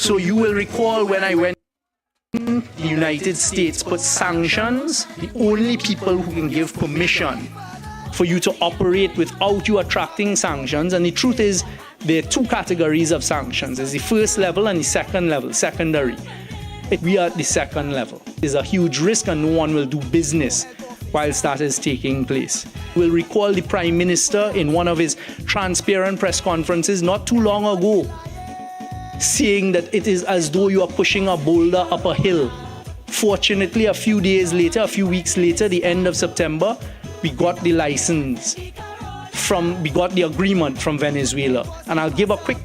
So you will recall when I went, the United States put sanctions, the only people who can give permission for you to operate without you attracting sanctions. And the truth is, there are two categories of sanctions. There's the first level and the second level, secondary. We are at the second level. There's a huge risk and no one will do business whilst that is taking place. We'll recall the Prime Minister in one of his transparent press conferences not too long ago, saying that it is as though you are pushing a boulder up a hill. Fortunately, a few days later, a few weeks later, the end of September, we got the license we got the agreement from Venezuela. And I'll give a quick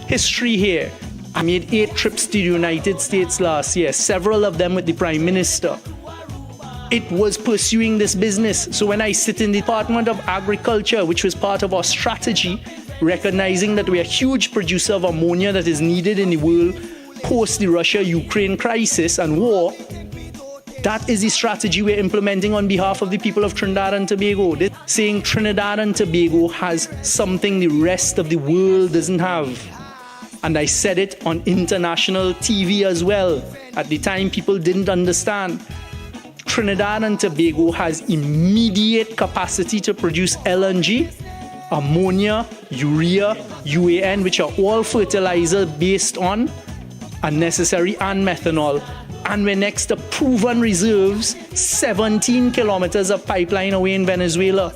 history here. I made 8 trips to the United States last year, several of them with the Prime Minister. It was pursuing this business. So when I sit in the Department of Agriculture, which was part of our strategy, recognizing that we're a huge producer of ammonia that is needed in the world post the Russia-Ukraine crisis and war, that is the strategy we're implementing on behalf of the people of Trinidad and Tobago. They're saying Trinidad and Tobago has something the rest of the world doesn't have. And I said it on international TV as well. At the time, people didn't understand. Trinidad and Tobago has immediate capacity to produce LNG, ammonia, urea, UAN, which are all fertilizer based on unnecessary, and methanol. And we're next to proven reserves, 17 kilometers of pipeline away in Venezuela.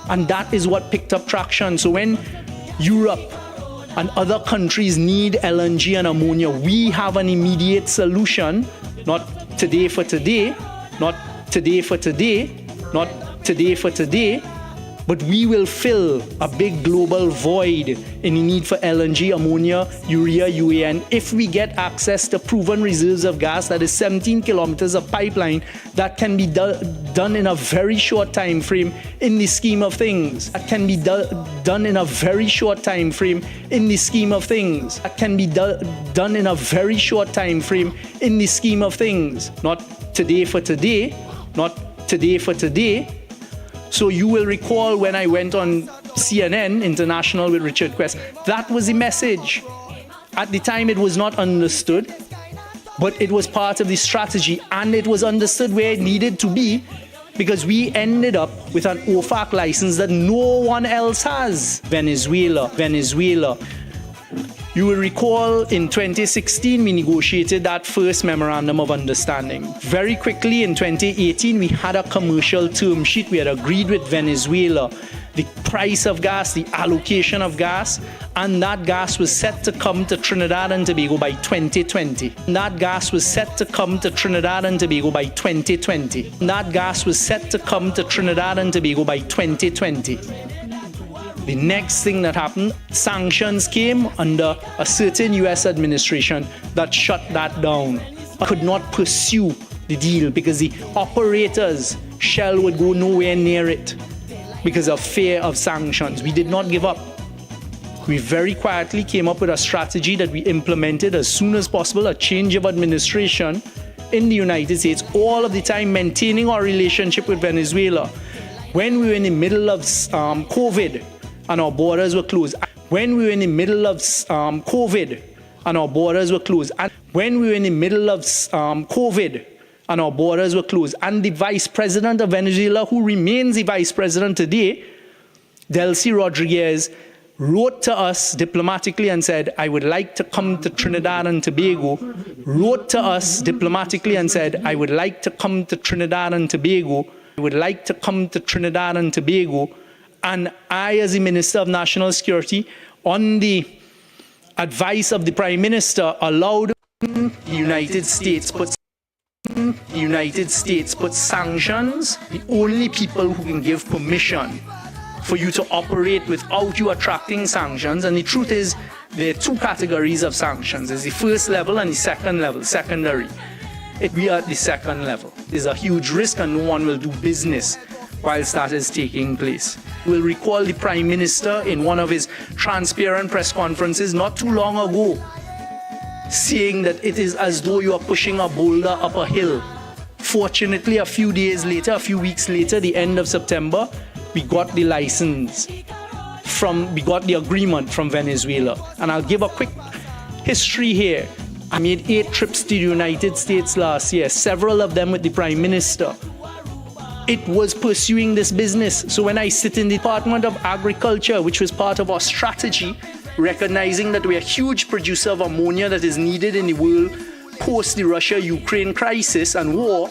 And that is what picked up traction. So when Europe and other countries need LNG and ammonia, we have an immediate solution, not today for today, not today for today, not today for today, but we will fill a big global void in the need for LNG, ammonia, urea, UAN if we get access to proven reserves of gas, that is 17 kilometers of pipeline that can be done in a very short time frame in the scheme of things. That can be done in a very short time frame in the scheme of things. That can be done in a very short time frame in the scheme of things. Not today for today, not today for today. So you will recall when I went on CNN International with Richard Quest, that was the message. At the time, it was not understood, but it was part of the strategy, and it was understood where it needed to be, because we ended up with an OFAC license that no one else has. Venezuela. You will recall in 2016, we negotiated that first memorandum of understanding. Very quickly in 2018, we had a commercial term sheet. We had agreed with Venezuela the price of gas, the allocation of gas, and that gas was set to come to Trinidad and Tobago by 2020. That gas was set to come to Trinidad and Tobago by 2020. That gas was set to come to Trinidad and Tobago by 2020. The next thing that happened, sanctions came under a certain US administration that shut that down. I could not pursue the deal because the operators, Shell, would go nowhere near it because of fear of sanctions. We did not give up. We very quietly came up with a strategy that we implemented as soon as possible, a change of administration in the United States, all of the time maintaining our relationship with Venezuela. When we were in the middle of COVID, and our borders were closed. When we were in the middle of COVID and our borders were closed. And when we were in the middle of COVID and our borders were closed. And the Vice President of Venezuela, who remains the Vice President today, Delcy Rodriguez, wrote to us diplomatically and said, I would like to come to Trinidad and Tobago. Wrote to us diplomatically and said, I would like to come to Trinidad and Tobago. I would like to come to Trinidad and Tobago. And I, as the Minister of National Security, on the advice of the Prime Minister, allowed the United States put sanctions. The only people who can give permission for you to operate without you attracting sanctions. And the truth is, there are two categories of sanctions. There's the first level and the second level, secondary. We are at the second level. There's a huge risk and no one will do business whilst that is taking place. We'll recall the Prime Minister in one of his transparent press conferences not too long ago, saying that it is as though you are pushing a boulder up a hill. Fortunately, a few days later, a few weeks later, the end of September, we got the license we got the agreement from Venezuela. And I'll give a quick history here. I made 8 trips to the United States last year, several of them with the Prime Minister. It was pursuing this business. So when I sit in the Department of Agriculture, which was part of our strategy, recognizing that we're a huge producer of ammonia that is needed in the world post the Russia-Ukraine crisis and war,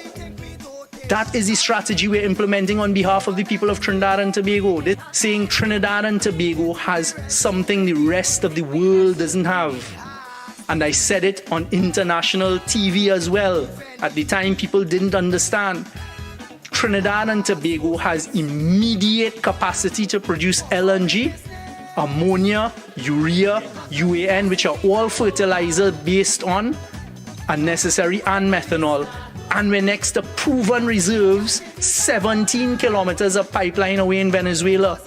that is the strategy we're implementing on behalf of the people of Trinidad and Tobago. They're saying Trinidad and Tobago has something the rest of the world doesn't have. And I said it on international TV as well. At the time, people didn't understand. Trinidad and Tobago has immediate capacity to produce LNG, ammonia, urea, UAN, which are all fertilizer based on unnecessary, and methanol. And we're next to proven reserves, 17 kilometers of pipeline away in Venezuela.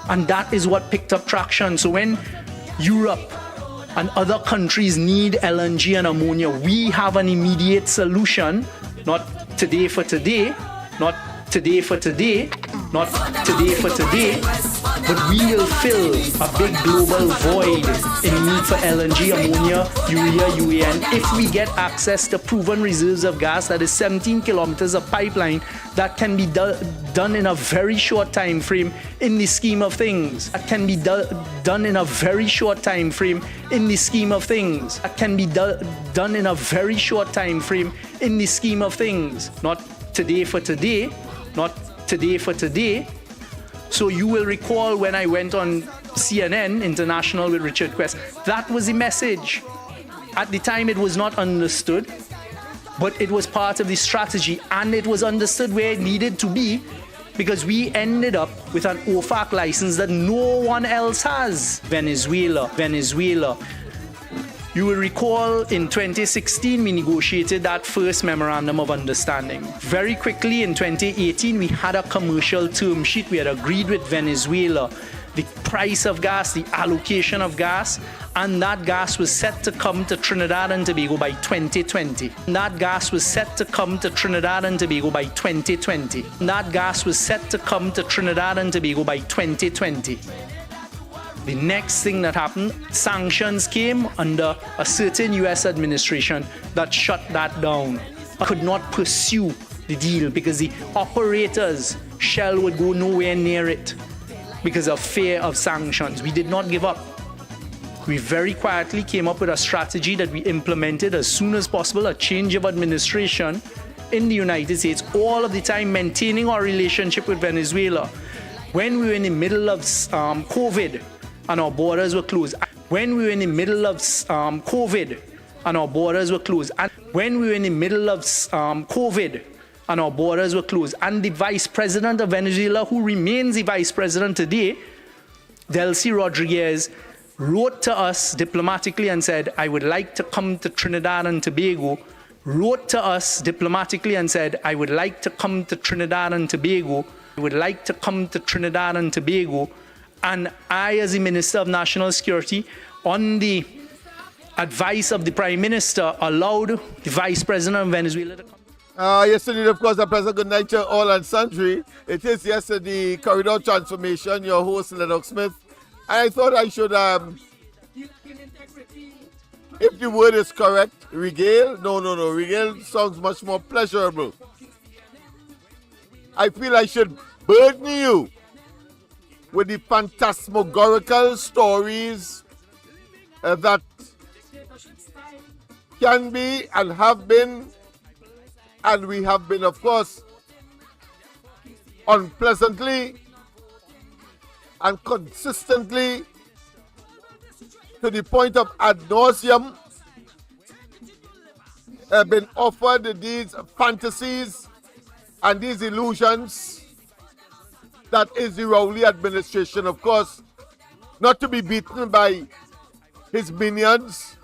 And that is what picked up traction. So when Europe and other countries need LNG and ammonia, we have an immediate solution, not today for today, not today for today, not today for today, but we will fill a big global void in need for LNG, ammonia, urea, UAN. If we get access to proven reserves of gas, that is 17 kilometers of pipeline, that can be done in a very short time frame in the scheme of things. That can be done in a very short time frame in the scheme of things. That can be done in a very short time frame in the scheme of things. Not today for today, not today for today. So you will recall when I went on CNN International with Richard Quest, that was the message. At the time it was not understood, but it was part of the strategy, and it was understood where it needed to be, because we ended up with an OFAC license that no one else has. Venezuela. You will recall in 2016, we negotiated that first memorandum of understanding. Very quickly in 2018, we had a commercial term sheet. We had agreed with Venezuela the price of gas, the allocation of gas, and that gas was set to come to Trinidad and Tobago by 2020. That gas was set to come to Trinidad and Tobago by 2020. That gas was set to come to Trinidad and Tobago by 2020. The next thing that happened, sanctions came under a certain US administration that shut that down. I could not pursue the deal because the operators, Shell, would go nowhere near it because of fear of sanctions. We did not give up. We very quietly came up with a strategy that we implemented as soon as possible, a change of administration in the United States, all of the time maintaining our relationship with Venezuela. When we were in the middle of COVID, and our borders were closed. When we were in the middle of COVID and our borders were closed. And when we were in the middle of COVID and our borders were closed. And the vice president of Venezuela, who remains the vice president today, Delcy Rodriguez, wrote to us diplomatically and said, I would like to come to Trinidad and Tobago. Wrote to us diplomatically and said, I would like to come to Trinidad and Tobago. I would like to come to Trinidad and Tobago. And I, as the Minister of National Security, on the advice of the Prime Minister, allowed the Vice President of Venezuela to come. Yesterday, of course, a pleasant good night to all and sundry. It is yesterday corridor transformation, your host, LENNOX Smith. And I thought I should, if the word is correct, regale. No, regale sounds much more pleasurable. I feel I should burden you with the phantasmagorical stories that can be and have been, and we have been, of course, unpleasantly and consistently to the point of ad nauseum been offered these fantasies and these illusions. That is the Rowley administration, of course, not to be beaten by his minions,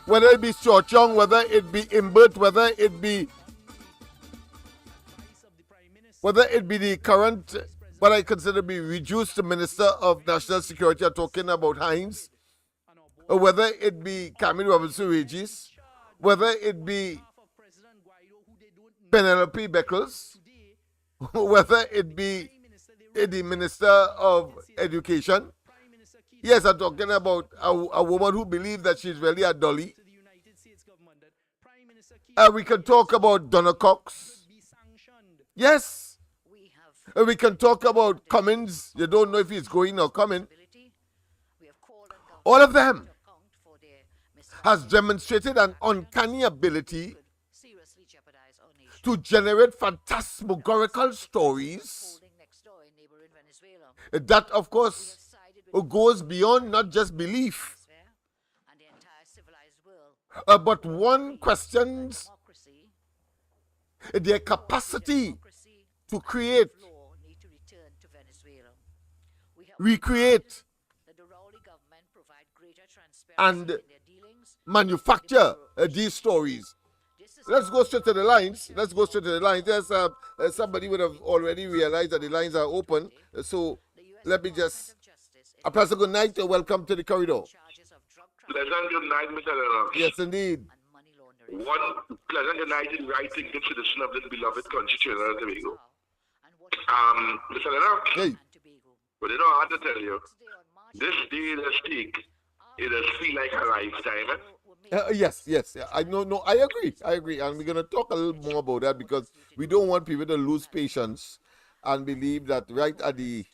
whether it be Cho Chong, whether it be Imbert, whether it be the current, what I consider to be reduced Minister of National Security, I'm talking about Hines, or whether it be Camille Robinson-Regis, whether it be Penelope Beckles, whether it be the Minister of Education, Yes, I'm talking about a woman who believes that she's really a dolly. We can talk about Donna Cox. Yes. We can talk about Cummins. You don't know if he's going or coming. All of them has demonstrated an uncanny ability to generate phantasmagorical stories that, of course, goes beyond not just belief, but one questions their capacity to create, recreate, and manufacture these stories. Let's go straight to the lines. There's somebody would have already realized that the lines are open. So let me just a pleasant good night and welcome to the corridor. Pleasant good night, Mr. LENNOX. Yes, indeed. One pleasant good night in writing the citizen of this beloved country, Trinidad and Tobago. Mr. LENNOX, Hey. but you know, I have to tell you, this day that speak, it does feel like a lifetime. Yes. I know. No, I agree, and we're gonna talk a little more about that because we don't want people to lose patience and believe that right at the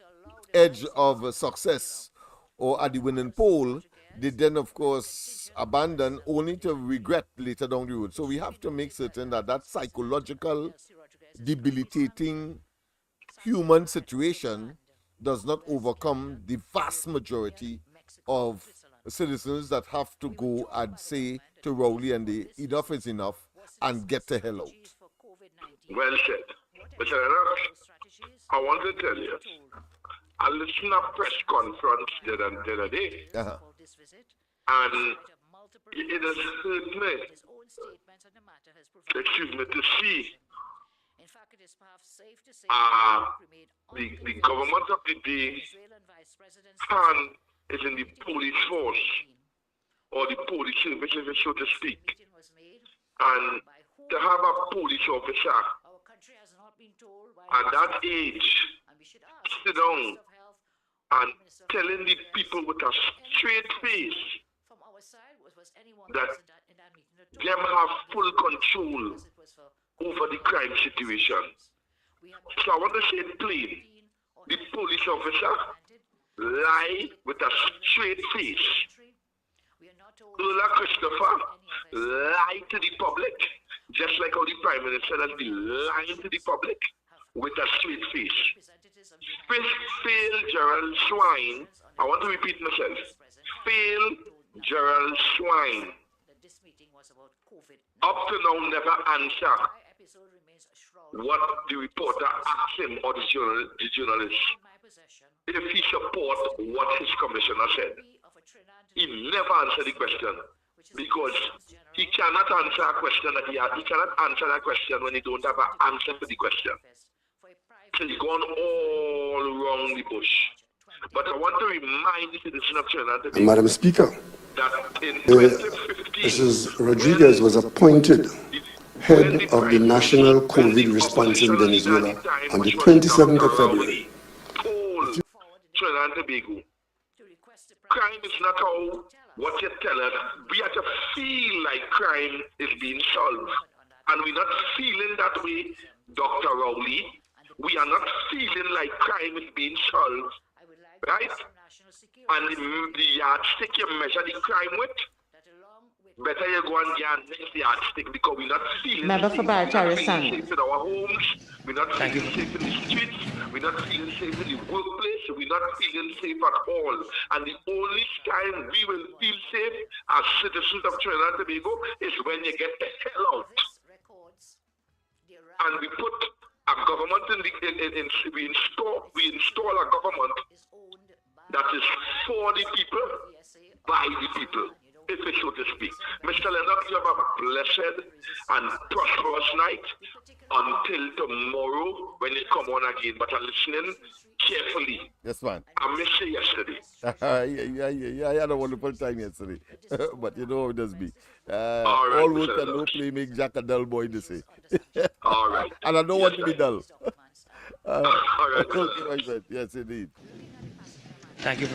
edge of success or at the winning pole, they then, of course, abandon only to regret later down the road. So we have to make certain that that psychological, debilitating human situation does not overcome the vast majority of citizens that have to go and say to Rowley and the enough is enough and get the hell out. Well said. Mr. LENNOX, I want to tell you, I listened to a press conference the other day, and it has hurt me, to see the government of the day hand is in the police force or the police services, so to speak. And to have a police officer at that age sit down and telling the people with a straight face that them have full control over the crime situation. So I want to say it plain. The police officer lie with a straight face. Lola Christopher lie to the public, just like how the Prime Minister has been lying to the public with a straight face. Fail Gerald Swine. I want to repeat myself. Fail Gerald Swine. Up to now never answer what the reporter asked him or the journalist. If he support what his commissioner said. He never answered the question because he cannot answer a question that he cannot answer that question when he don't have an answer to the question. So he's gone all around the bush. But I want to remind the citizen of Trinidad, Madam Speaker, that in 2015, Mrs. Rodriguez was appointed head of the National COVID response in Venezuela on the 27th of February. Told Trinidad and Tobago, crime is not how what you tell us. We have to feel like crime is being solved. And we're not feeling that way, Dr. Rowley. We are not feeling like crime is being solved. Right? And the yardstick you measure the crime with, better you go and get next yardstick because we're not feeling safe in our homes, we're not feeling safe in the streets, we're not feeling safe in the workplace, we're not feeling safe at all. And the only time we will feel safe as citizens of Trinidad and Tobago is when you get the hell out. And we put a government we install a government that is for the people, by the people, if it's so to speak. Mr. LENNOX, you have a blessed and prosperous night until tomorrow when you come on again. But I'm listening carefully. Yes, man. I missed you yesterday. Yeah, I had a wonderful time yesterday. But you know how it does be. All right, all work Mr. and no play make Jack a dull boy to say. All right. And I don't want to be dull. All right. Okay, my friend. Yes, indeed. Thank you.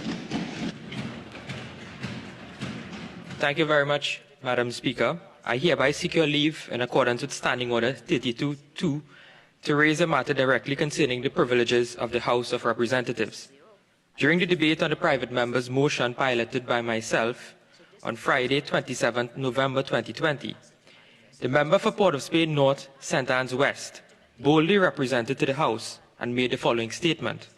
Thank you very much, Madam Speaker. I hereby seek your leave in accordance with Standing Order 32-2 to raise a matter directly concerning the privileges of the House of Representatives. During the debate on the private member's motion piloted by myself on Friday, 27 November 2020, the member for Port of Spain North, St. Anne's West, boldly represented to the House and made the following statement.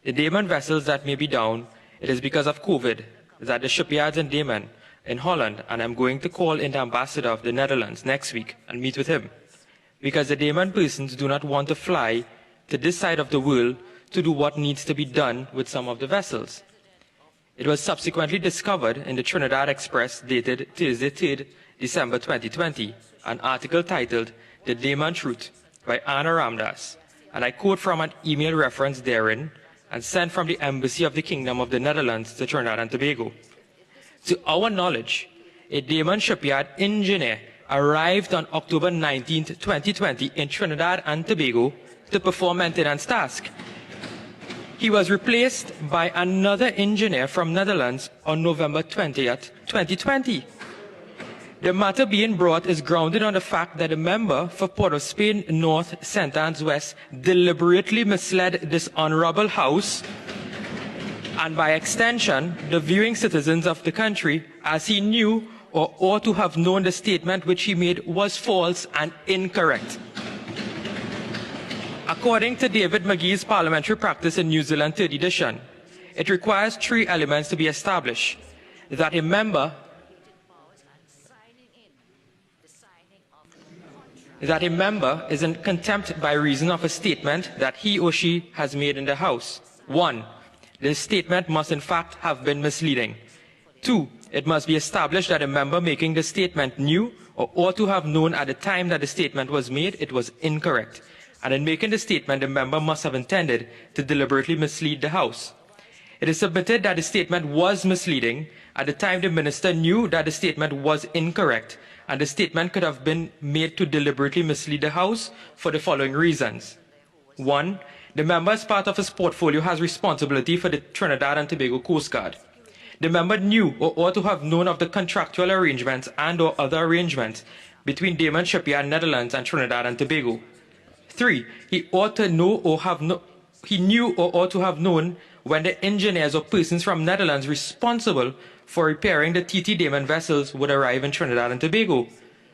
The Daman vessels that may be down, it is because of COVID, that the shipyards in Daman in Holland, and I'm going to call in the ambassador of the Netherlands next week and meet with him, because the Daman persons do not want to fly to this side of the world to do what needs to be done with some of the vessels. It was subsequently discovered in the Trinidad Express dated Thursday, 3rd December 2020, an article titled The Daman Truth by Anna Ramdas, and I quote from an email reference therein and sent from the Embassy of the Kingdom of the Netherlands to Trinidad and Tobago. To our knowledge, a Daman shipyard engineer arrived on October 19, 2020 in Trinidad and Tobago to perform maintenance tasks. He was replaced by another engineer from Netherlands on November 20th, 2020. The matter being brought is grounded on the fact that a member for Port of Spain North, St. Anne's West deliberately misled this honorable House and by extension the viewing citizens of the country, as he knew or ought to have known the statement which he made was false and incorrect. According to David McGee's parliamentary practice in New Zealand 3rd edition, it requires 3 elements to be established: that a member is in contempt by reason of a statement that he or she has made in the House. 1. The statement must in fact have been misleading. 2. It must be established that a member making the statement knew or ought to have known at the time that the statement was made it was incorrect. And in making the statement, the member must have intended to deliberately mislead the House. It is submitted that the statement was misleading at the time the minister knew that the statement was incorrect, and the statement could have been made to deliberately mislead the House for the following reasons. 1. The member, as part of his portfolio, has responsibility for the Trinidad and Tobago Coast Guard. The member knew or ought to have known of the contractual arrangements and or other arrangements between Daman Shipyard Netherlands and Trinidad and Tobago. 3. He ought to know or he knew or ought to have known when the engineers or persons from Netherlands responsible for repairing the TT Daman vessels would arrive in Trinidad and Tobago.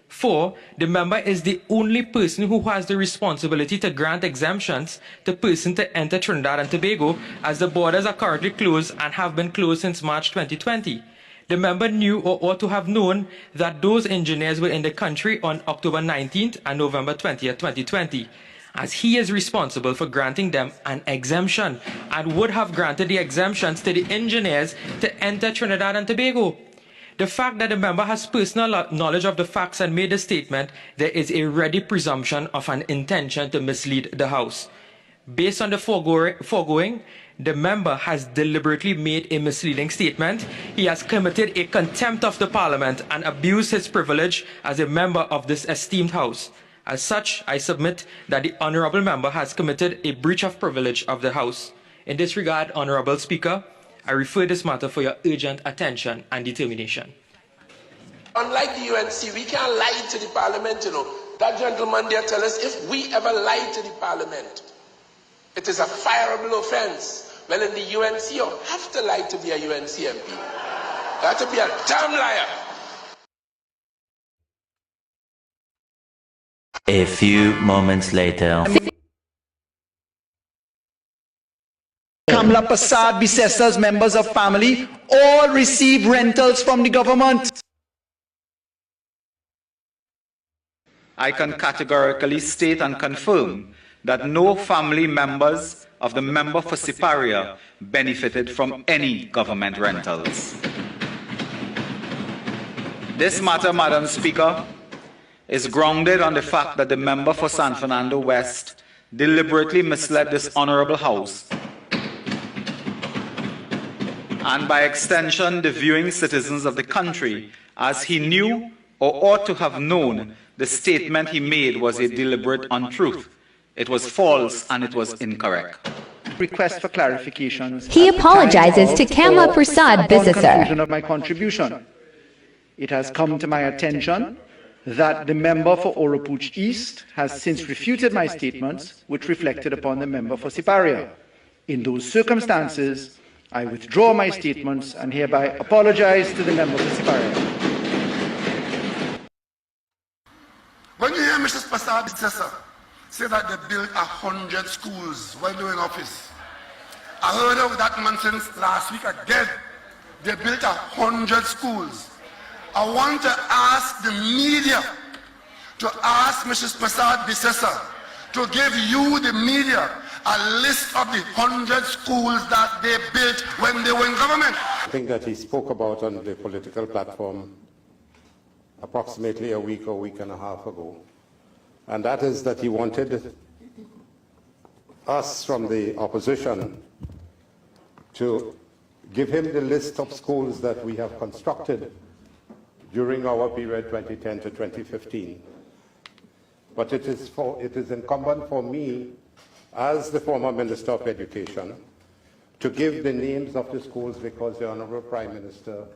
4. The member is the only person who has the responsibility to grant exemptions to persons to enter Trinidad and Tobago, as the borders are currently closed and have been closed since March 2020. The member knew or ought to have known that those engineers were in the country on October 19th and November 20th, 2020. As he is responsible for granting them an exemption and would have granted the exemptions to the engineers to enter Trinidad and Tobago. The fact that the member has personal knowledge of the facts and made a statement, there is a ready presumption of an intention to mislead the House. Based on the foregoing, the member has deliberately made a misleading statement. He has committed a contempt of the Parliament and abused his privilege as a member of this esteemed House. As such, I submit that the honourable member has committed a breach of privilege of the House. In this regard, Honourable Speaker, I refer this matter for your urgent attention and determination. Unlike the UNC, we can't lie to the Parliament, you know. That gentleman there tells us if we ever lie to the Parliament, it is a fireable offence. Well, in the UNC, you have to lie to be a UNC MP. You have to be a damn liar. A few moments later. Kamla Prasad, Bicestas, members of family, all receive rentals from the government. I can categorically state and confirm that no family members of the member for Siparia benefited from any government rentals. This matter, Madam Speaker, is grounded on the fact that the member for San Fernando West deliberately misled this honourable House, and by extension the viewing citizens of the country, as he knew or ought to have known the statement he made was a deliberate untruth. It was false and it was incorrect. Request for clarifications. He apologizes to Kamla Prasad, Bisaser. Of my contribution. it has come to my attention that the member for Oropouche East has since refuted my statements, which reflected upon the member for Siparia. In those circumstances, I withdraw my statements and hereby apologize to the member for Siparia. When you hear Mrs. Prasad say that they built 100 schools while they were in office, I heard of that nonsense last week again. They built 100 schools. I want to ask the media to ask Mrs. Prasad Bissessa to give you, the media, a list of the 100 schools that they built when they were in government. I think that he spoke about on the political platform approximately a week and a half ago. And that is that he wanted us from the opposition to give him the list of schools that we have constructed during our period 2010 to 2015. But it is incumbent for me, as the former Minister of Education, to give the names of the schools because the Honourable Prime Minister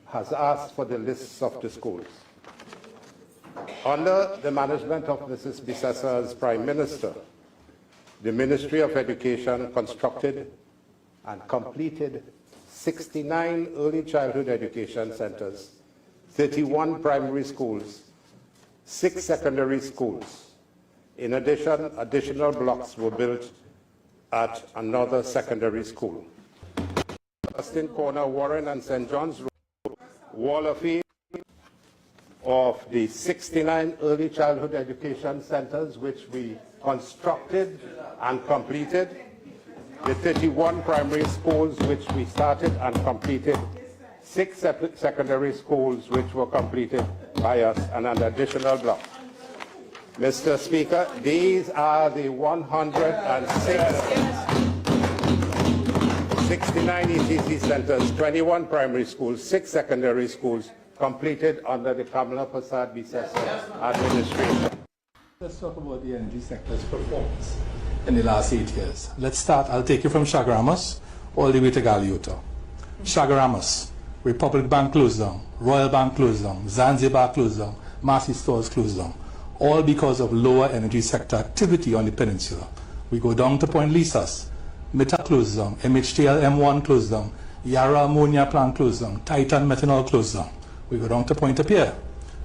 has asked for the lists of the schools. Under the management of Mrs. Bissessa as Prime Minister, the Ministry of Education constructed and completed 69 early childhood education centres, 31 primary schools, 6 secondary schools. In addition, additional blocks were built at another secondary school. Austin Corner, Warren and St. John's Road, Wallerfield, of the 69 early childhood education centres which we constructed and completed, the 31 primary schools which we started and completed, 6 secondary schools which were completed by us, and an additional block. Mr. Speaker, these are the 169 ETC centres, 21 primary schools, 6 secondary schools completed under the Kamala Prasad Bissessa administration. Let's talk about the energy sector's performance in the last 8 years. Let's start, I'll take you from Chaguaramas all the way to Galeota. Chaguaramas, Republic Bank closed down, Royal Bank closed down, Zanzibar closed down, Marcy Stores closed down, all because of lower energy sector activity on the peninsula. We go down to Point Lisas, Mita closed down, MHTL M1 closed down, Yara ammonia plant closed down, Titan methanol closed down. We go down to Point Apia,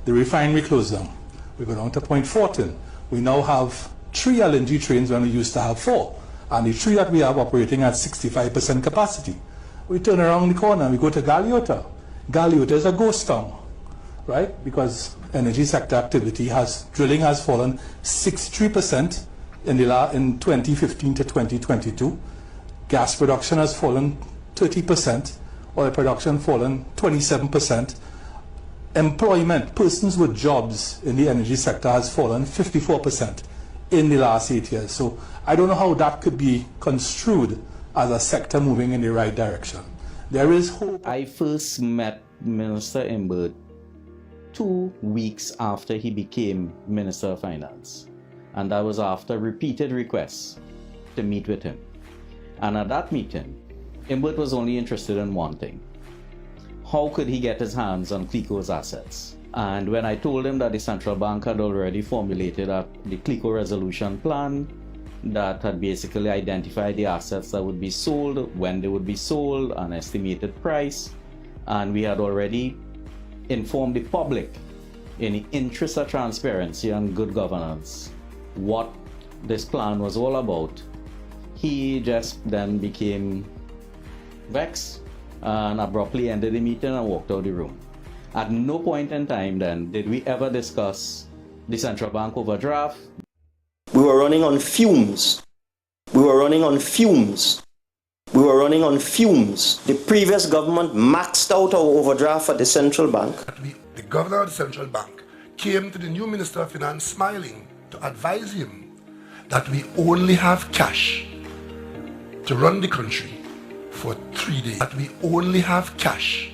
the refinery closed down. We go down to Point Fortin. We now have 3 LNG trains when we used to have 4. And the 3 that we have operating at 65% capacity. We turn around the corner and we go to Galeota. Galeota is a ghost town, right? Because energy sector activity drilling has fallen 63% in 2015 to 2022. Gas production has fallen 30%. Oil production fallen 27%. Employment, persons with jobs in the energy sector has fallen 54% in the last 8 years. So I don't know how that could be construed as a sector moving in the right direction. There is hope. I first met Minister Imbert 2 weeks after he became Minister of Finance. And that was after repeated requests to meet with him. And at that meeting, Imbert was only interested in one thing. How could he get his hands on CLICO's assets? And when I told him that the central bank had already formulated the CLICO resolution plan that had basically identified the assets that would be sold, when they would be sold, an estimated price, and we had already informed the public in the interest of transparency and good governance what this plan was all about, he just then became vexed and abruptly ended the meeting and walked out the room. At no point in time then did we ever discuss the central bank overdraft. We were running on fumes. We were running on fumes. We were running on fumes. The previous government maxed out our overdraft at the central bank. The governor of the central bank came to the new Minister of Finance smiling to advise him that we only have cash to run the country for 3 days. That we only have cash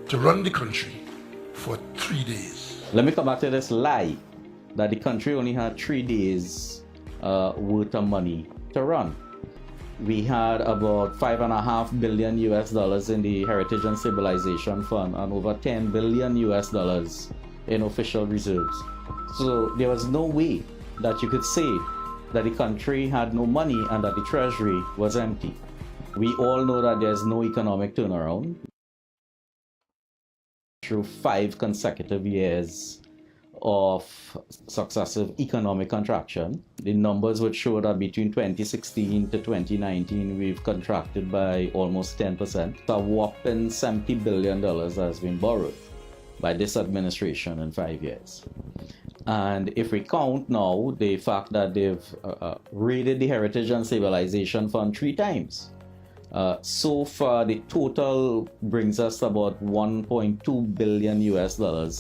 to run the country for 3 days. Let me come back to this lie that the country only had 3 days worth of money to run. We had about $5.5 billion in the Heritage and Stabilization Fund and over $10 billion in official reserves. So there was no way that you could say that the country had no money and that the treasury was empty. We all know that there's no economic turnaround. Through 5 consecutive years of successive economic contraction, the numbers would show that between 2016 to 2019, we've contracted by almost 10%. A whopping $70 billion has been borrowed by this administration in 5 years. And if we count now the fact that they've raided the Heritage and Stabilization Fund 3 times, so far the total brings us about $1.2 billion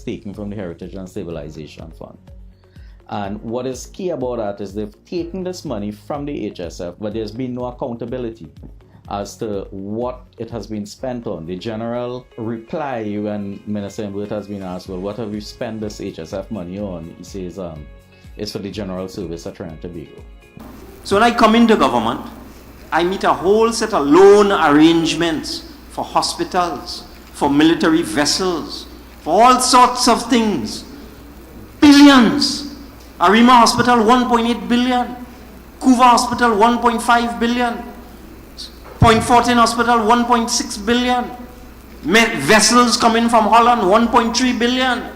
taken from the Heritage and Stabilization Fund. And what is key about that is they've taken this money from the HSF, but there's been no accountability as to what it has been spent on. The general reply when Minister Imbert has been asked, well, what have you spent this HSF money on? He says it's for the general service at Trinidad and Tobago. So when I come into government, I meet a whole set of loan arrangements for hospitals, for military vessels, for all sorts of things. Billions. Arima Hospital, 1.8 billion. Kuva Hospital, 1.5 billion. Point Fortin Hospital, 1.6 billion. Vessels coming from Holland, 1.3 billion.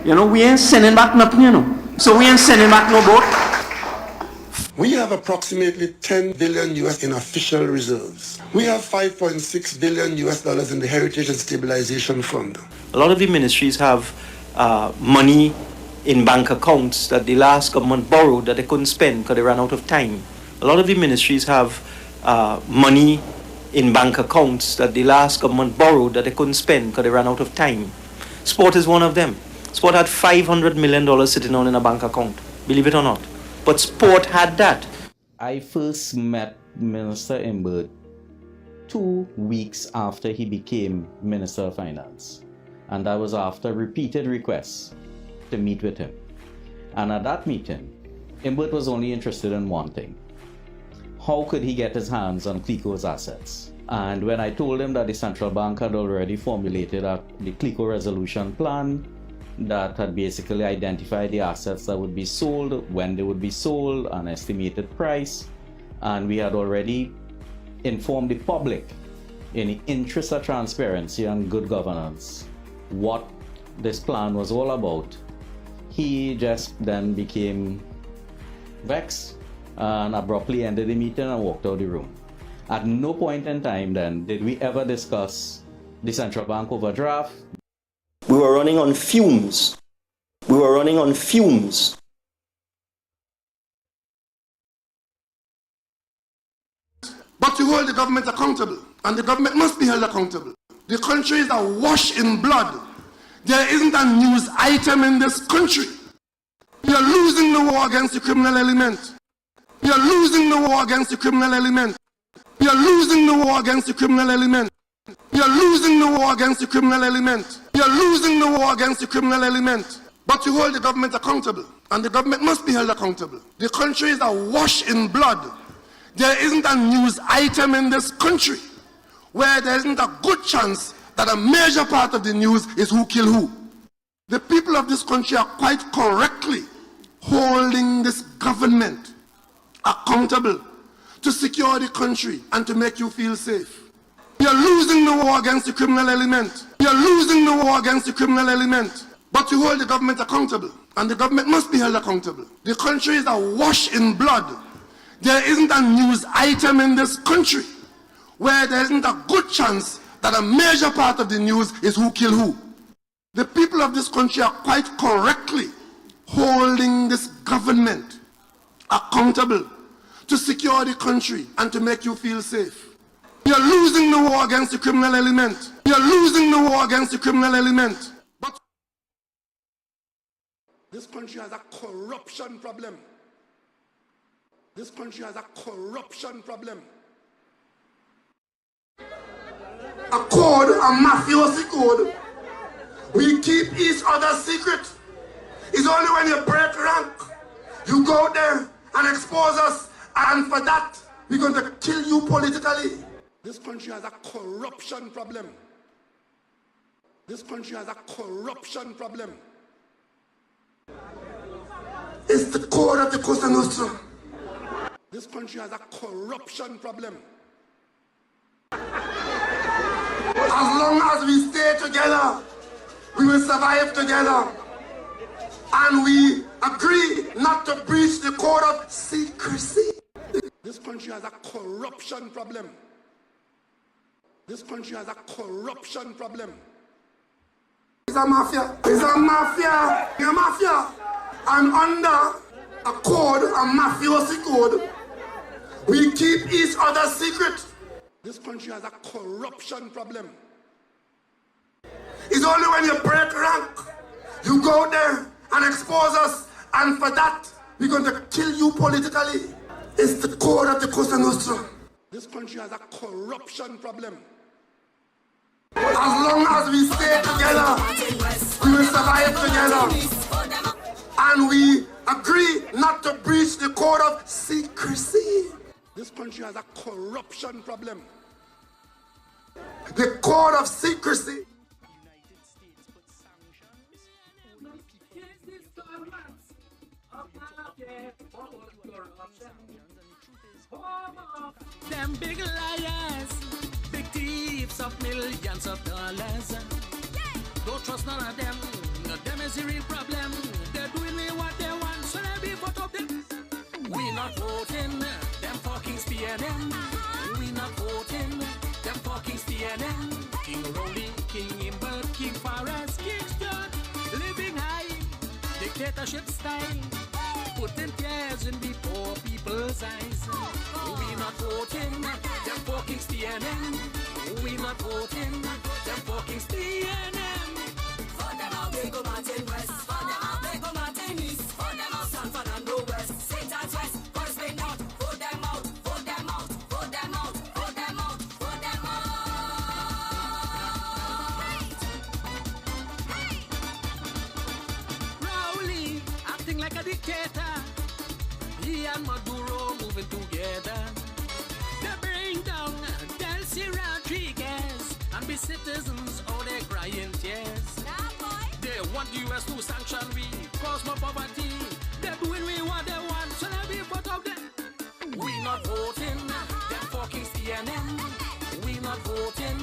You know, we ain't sending back nothing, you know. So we ain't sending back no boat. We have approximately $10 billion in official reserves. We have $5.6 billion in the Heritage and Stabilization Fund. A lot of the ministries have money in bank accounts that the last government borrowed that they couldn't spend because they ran out of time. A lot of the ministries have money in bank accounts that the last government borrowed that they couldn't spend because they ran out of time. Sport is one of them. Sport had $500 million sitting on in a bank account, believe it or not. But sport had that. I first met Minister Imbert 2 weeks after he became Minister of Finance. And that was after repeated requests to meet with him. And at that meeting, Imbert was only interested in one thing. How could he get his hands on CLICO's assets? And when I told him that the central bank had already formulated the CLICO resolution plan that had basically identified the assets that would be sold, when they would be sold, an estimated price, and we had already informed the public in the interest of transparency and good governance what this plan was all about, he just then became vexed and abruptly ended the meeting and walked out of the room. At no point in time then did we ever discuss the central bank overdraft. We were running on fumes. We were running on fumes. But you hold the government accountable, and the government must be held accountable. The country is awash in blood. There isn't a news item in this country. We are losing the war against the criminal element. We are losing the war against the criminal element. We are losing the war against the criminal element. We are losing the war against the criminal element. We are losing the war against the criminal element. But you hold the government accountable, and the government must be held accountable. The country is awash in blood. There isn't a news item in this country where there isn't a good chance that a major part of the news is who killed who. The people of this country are quite correctly holding this government accountable to secure the country and to make you feel safe. We are losing the war against the criminal element. We are losing the war against the criminal element. But you hold the government accountable, and the government must be held accountable. The country is awash in blood. There isn't a news item in this country where there isn't a good chance that a major part of the news is who killed who. The people of this country are quite correctly holding this government accountable to secure the country and to make you feel safe. We are losing the war against the criminal element. We are losing the war against the criminal element. But this country has a corruption problem. This country has a corruption problem. A code, a mafiosi code. We keep each other's secret. It's only when you break rank, you go there and expose us, and for that, we're going to kill you politically. This country has a corruption problem. This country has a corruption problem. It's the core of the Cosa Nostra. This country has a corruption problem. As long as we stay together, we will survive together. And we agree not to breach the code of secrecy. This country has a corruption problem. This country has a corruption problem. It's a mafia. It's a mafia. It's a mafia. And under a code, a mafiosi code, we keep each other's secret. This country has a corruption problem. It's only when you break rank, you go there and expose us, and for that, we're going to kill you politically. It's the core of the Cosa Nostra. This country has a corruption problem. As long as we stay together, we will survive together. And we agree not to breach the code of secrecy. This country has a corruption problem. The code of secrecy. Them big liars, big thieves of millions of dollars. Don't trust none of them. Them is the real problem. They're doing what they want, so they be vote of them. We not voting, them fucking spearing. We not voting, them fucking spearing. King Rowley, King Imbert, King Forrest, King Stuart, living high, dictatorship style, putting tears in the poor people's eyes. We not voting, them fucking stealing. We not voting, them fucking stealing. For them out, they go Martin West. For them out, they go Martin East. For them out, San Fernando West. St. Anne's West, Forest Bay North. Vote them out, vote them out, vote them out, vote them out, vote them out. Rowley, acting like a dictator. He and Maduro moving together. They bring down Delcy Rodriguez and be citizens, oh, they crying tears. They want the US to sanction we, cause more poverty. They're doing what they want, so they be vote of them. We not voting, them fucking CNN. We not voting,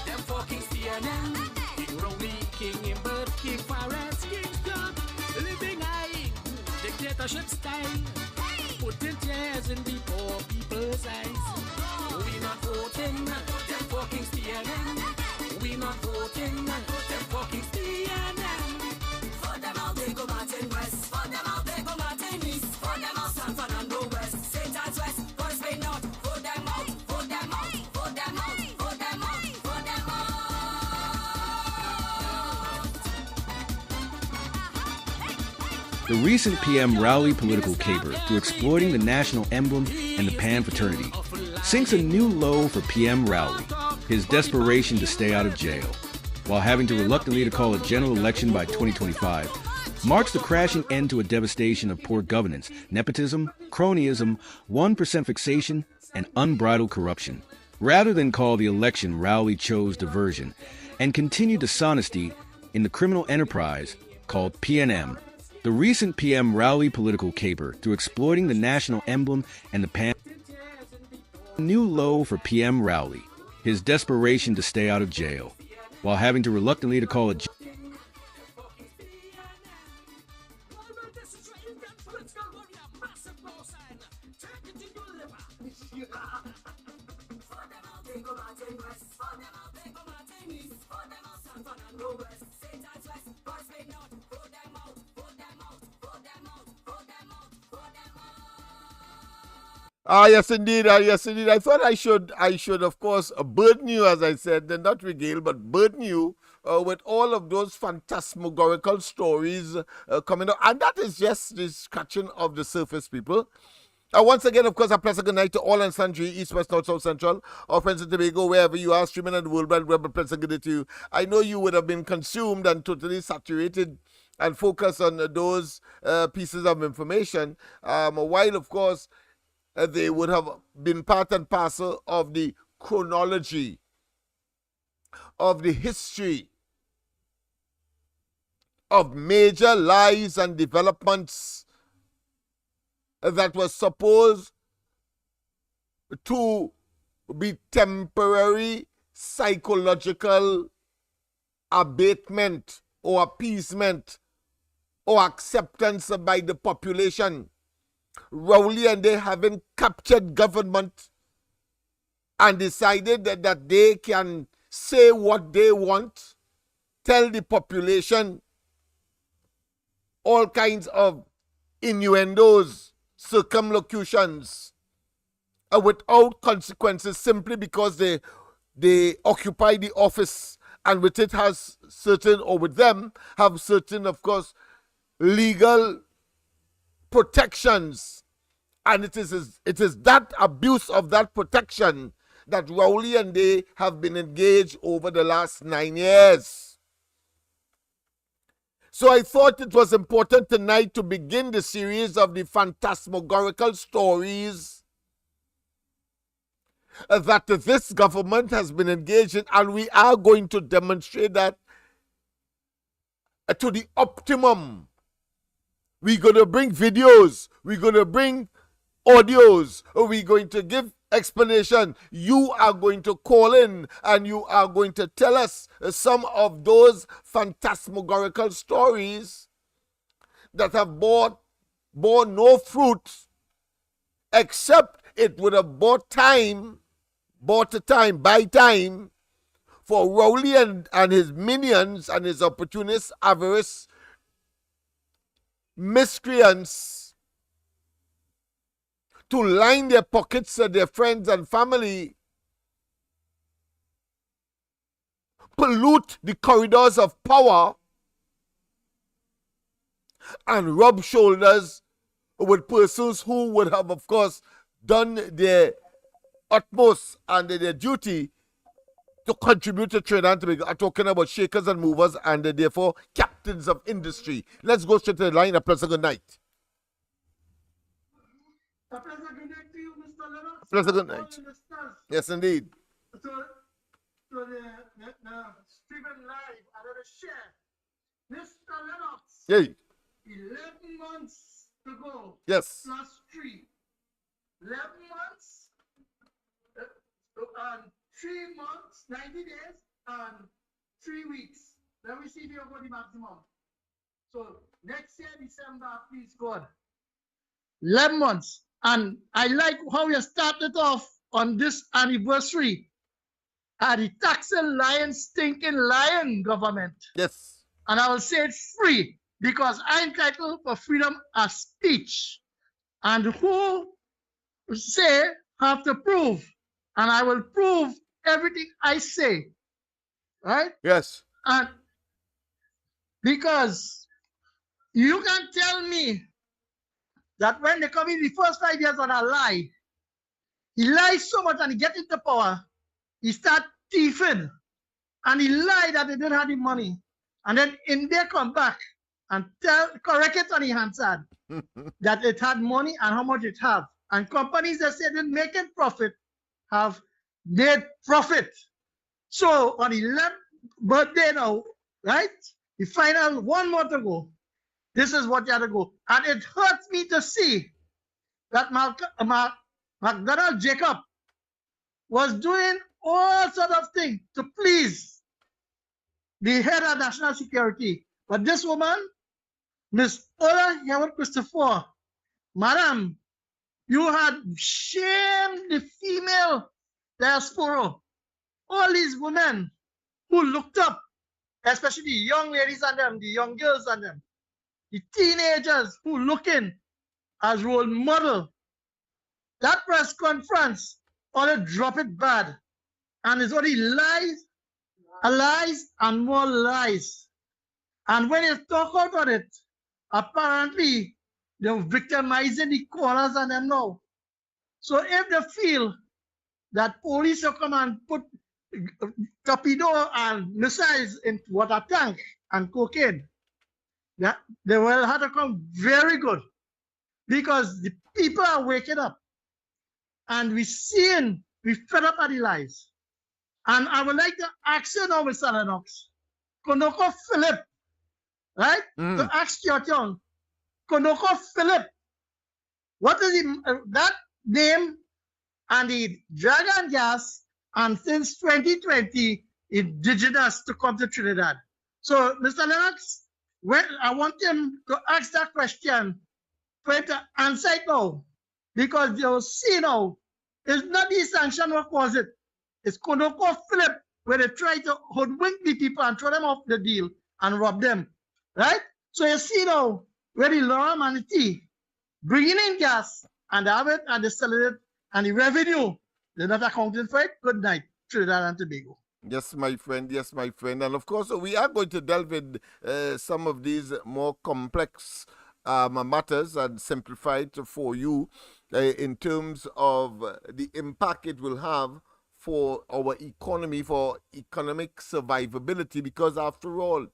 them fucking CNN. King Rowley, King Imbert, King Forrest, King Stuart, living high, dictatorship style, putting tears in the poor people's eyes. We not voting, them fucking CNN. We not voting, them fucking CNN. For them out, they go Martin West. For them out, they go Martin East. For them out, San Fernando West. St. Anne's West, Forest Bay North. Vote them out, vote them out, vote them out, vote them out, vote them out. The recent PM Rowley political caper through exploiting the national emblem and the Pan fraternity sinks a new low for PM Rowley, his desperation to stay out of jail, while having to reluctantly to call a general election by 2025, marks the crashing end to a devastation of poor governance, nepotism, cronyism, 1% fixation, and unbridled corruption. Rather than call the election Rowley chose diversion and continue dishonesty in the criminal enterprise called PNM, the recent PM Rowley political caper through exploiting the national emblem and the Pan new low for PM Rowley, his desperation to stay out of jail, while having to reluctantly to call a Yes, indeed. Yes, indeed. I thought I should, of course, burden you, as I said, and not regale, but burden you with all of those phantasmagorical stories coming up. And that is just the scratching of the surface, people. Once again, of course, a pleasant good night to all and sundry, East, West, North, South, Central, or friends in Tobago, wherever you are, streaming on the World Wide Web, a pleasant good day to you. I know you would have been consumed and totally saturated and focused on those pieces of information, while, of course, they would have been part and parcel of the chronology, of the history of major lies and developments that was supposed to be temporary psychological abatement or appeasement or acceptance by the population. Rowley and they having captured government and decided that they can say what they want, tell the population all kinds of innuendos, circumlocutions, without consequences, simply because they occupy the office, and with it has certain, or with them have certain, of course, legal protections. And it is that abuse of that protection that Rowley and they have been engaged over the last 9 years. So I thought it was important tonight to begin the series of the phantasmagorical stories that this government has been engaged in, and we are going to demonstrate that to the optimum. We're going to bring videos, we're going to bring audios, we're going to give explanation. You are going to call in and you are going to tell us some of those phantasmagorical stories that have borne no fruit, except it would have bought time for Rowley and his minions and his opportunist avarice miscreants to line their pockets of their friends and family, pollute the corridors of power, and rub shoulders with persons who would have, of course, done their utmost and their duty to contribute to Trinidad and Tobago. I'm talking about shakers and movers and therefore captains of industry. Let's go straight to the line. A pleasant good night. A pleasant good night to you, Mr. Lennox. Pleasant good night. Yes, indeed. So the streaming live, I want to share. Mr. Lennox. Yay. 11 months to go. Yes. Plus 3. 11 months and 3 months, 90 days and 3 weeks. Let me see if you go the maximum. So next year, December, please God. 11 months. And I like how you started off on this anniversary at the taxing lion, stinking lion government. Yes. And I will say it's free because I'm entitled for freedom of speech. And who say have to prove. And I will prove everything I say. Right? Yes. And because you can tell me that when they come in the first 5 years on a lie, he lies so much and he get into power, he start thieving. And he lied that they didn't have the money. And then in there come back and correct it on the Hansard that it had money and how much it have. And companies that said didn't make it profit have made profit. So on the 11th birthday now, right? The final one more to go. This is what you have to go. And it hurts me to see that McDonald Jacob was doing all sorts of things to please the head of national security. But this woman, Miss Ola Howard Christopher, Madam, you had shamed the female diaspora. All these women who looked up, especially the young ladies and them, the young girls and them, the teenagers who looking as role model. That press conference, only drop it bad. And it's only lies and more lies. And when you talk out on it, apparently they're victimizing the callers and them now. So if they feel that police will come and put torpedo and missiles in water tank and cocaine, that they will have to come very good because the people are waking up. and we fed up at the lies. And I would like to ask you now, Mr. Lennox, Konoko Philip, right? To ask your tongue, Konoko Philip, what is that name and the Dragon Gas, and since 2020, indigenous to come to Trinidad. So, Mr. Lennox, when I want him to ask that question, for him to answer it now, because you'll see now, it's not the sanction what caused it. It's Konoko Philip, where they try to hoodwink the people and throw them off the deal and rob them, right? So you see now, where the law and the bringing in gas, and they have it, and they sell it, and the revenue, they're not accounting for it. Good night, Trinidad and Tobago. Yes, my friend. Yes, my friend. And of course, we are going to delve in some of these more complex matters and simplify it for you in terms of the impact it will have for our economy, for economic survivability, because after all,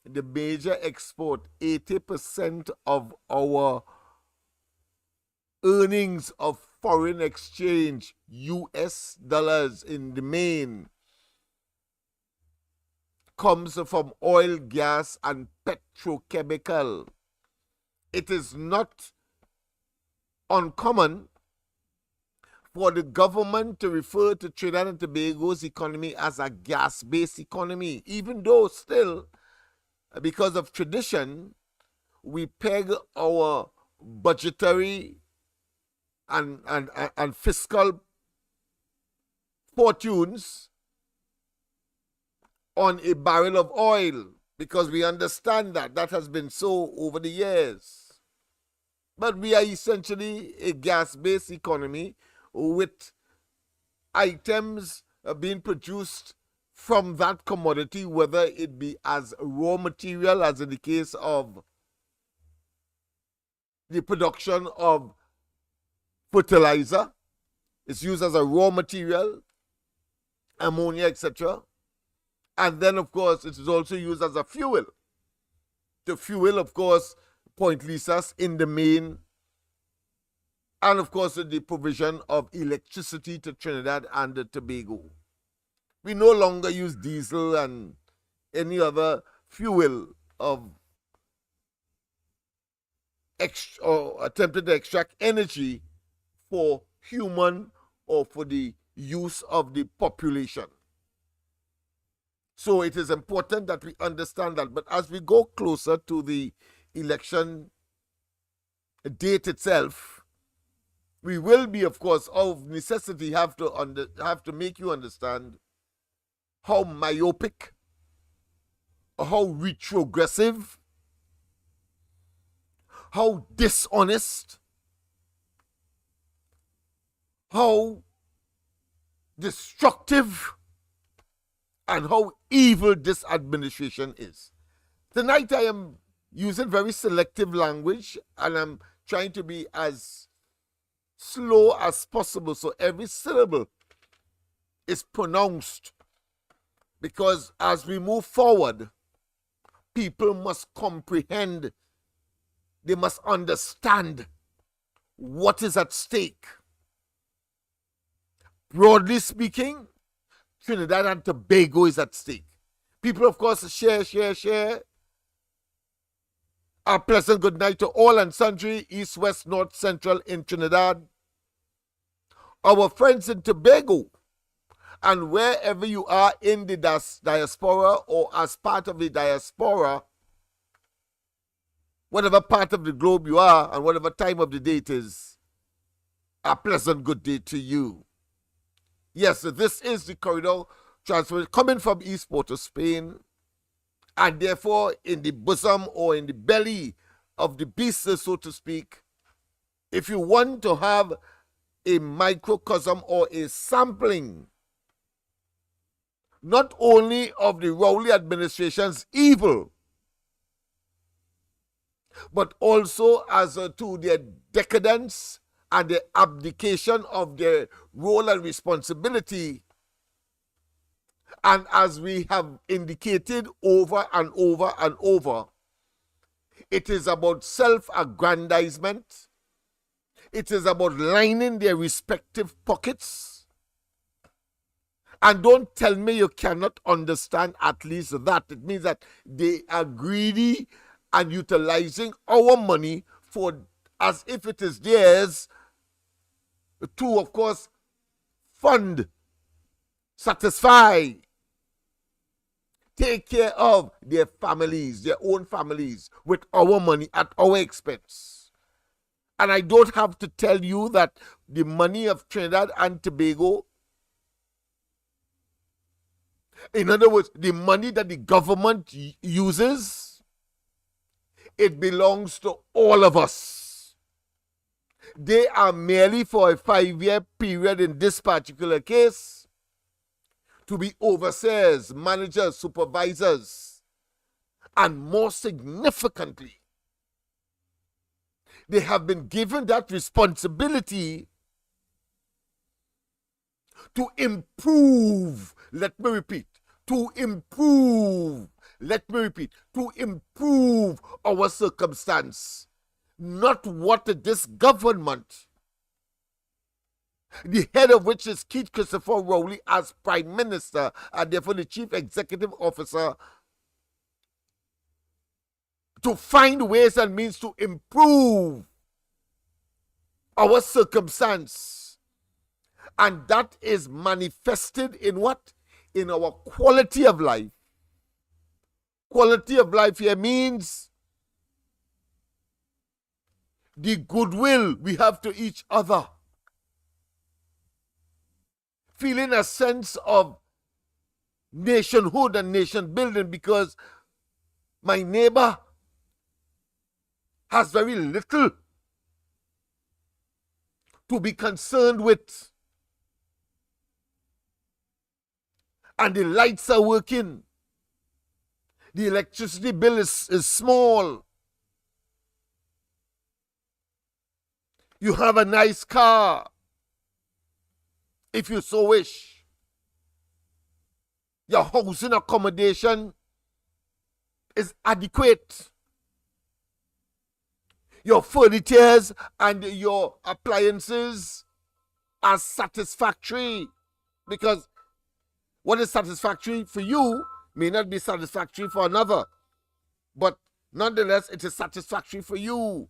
the major export, 80% of our earnings of foreign exchange, US dollars in the main, comes from oil, gas, and petrochemical. It is not uncommon for the government to refer to Trinidad and Tobago's economy as a gas-based economy, even though still, because of tradition, we peg our budgetary and fiscal fortunes on a barrel of oil, because we understand that that has been so over the years. But we are essentially a gas-based economy with items being produced from that commodity, whether it be as raw material, as in the case of the production of fertilizer. It's used as a raw material, ammonia, etc. And then, of course, it is also used as a fuel. To fuel, of course, Point Lisas in the main, and of course the provision of electricity to Trinidad and Tobago. We no longer use diesel and any other fuel of or attempted to extract energy for human or for the use of the population. So it is important that we understand that. But as we go closer to the election date itself, we will be, of course, of necessity have to make you understand how myopic, how retrogressive, how dishonest, how destructive, and how evil this administration is. Tonight I am using very selective language, and I'm trying to be as slow as possible so every syllable is pronounced, because as we move forward, people must comprehend, they must understand what is at stake. Broadly speaking, Trinidad and Tobago is at stake. People, of course, share. A pleasant good night to all and sundry, east, west, north, central in Trinidad. Our friends in Tobago, and wherever you are in the diaspora or as part of the diaspora, whatever part of the globe you are and whatever time of the day it is, a pleasant good day to you. Yes, this is the corridor transfer coming from East Port of Spain, and therefore in the bosom or in the belly of the beast, so to speak. If you want to have a microcosm or a sampling, not only of the Rowley administration's evil, but also as to their decadence and the abdication of their role and responsibility. And as we have indicated over and over and over, it is about self-aggrandizement. It is about lining their respective pockets. And don't tell me you cannot understand at least that. It means that they are greedy and utilizing our money for as if it is theirs to, of course, fund, satisfy, take care of their families, their own families, with our money at our expense. And I don't have to tell you that the money of Trinidad and Tobago, in other words, the money that the government uses, it belongs to all of us. They are merely for a 5-year period in this particular case to be overseers, managers, supervisors, and more significantly, they have been given that responsibility to improve, let me repeat, to improve our circumstance. Not what this government, the head of which is Keith Christopher Rowley as Prime Minister and therefore the Chief Executive Officer, to find ways and means to improve our circumstance. And that is manifested in what? In our quality of life. Quality of life here means the goodwill we have to each other. Feeling a sense of nationhood and nation building because my neighbor has very little to be concerned with. And the lights are working. The electricity bill is small. You have a nice car, if you so wish. Your housing accommodation is adequate. Your furnitures and your appliances are satisfactory, because what is satisfactory for you may not be satisfactory for another. But nonetheless, it is satisfactory for you.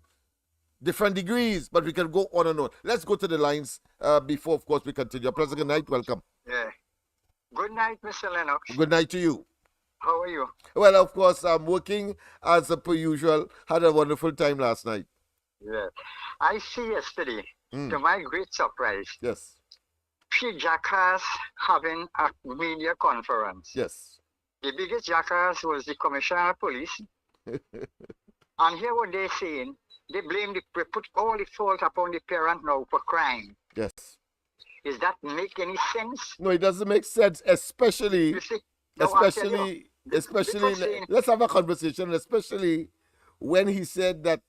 Different degrees, but we can go on and on. Let's go to the lines before, of course, we continue. Pleasant good night. Welcome. Yeah. Good night, Mr. Lennox. Good night to you. How are you? Well, of course, I'm working as per usual. Had a wonderful time last night. Yeah. I see yesterday, to my great surprise, yes, three jackass having a media conference. Yes. The biggest jackass was the Commissioner of Police. And here what they're saying, they put all the fault upon the parent now for crime. Yes. Does that make any sense? No, it doesn't make sense, especially, You see, no, I'll tell you, let's have a conversation, especially when he said that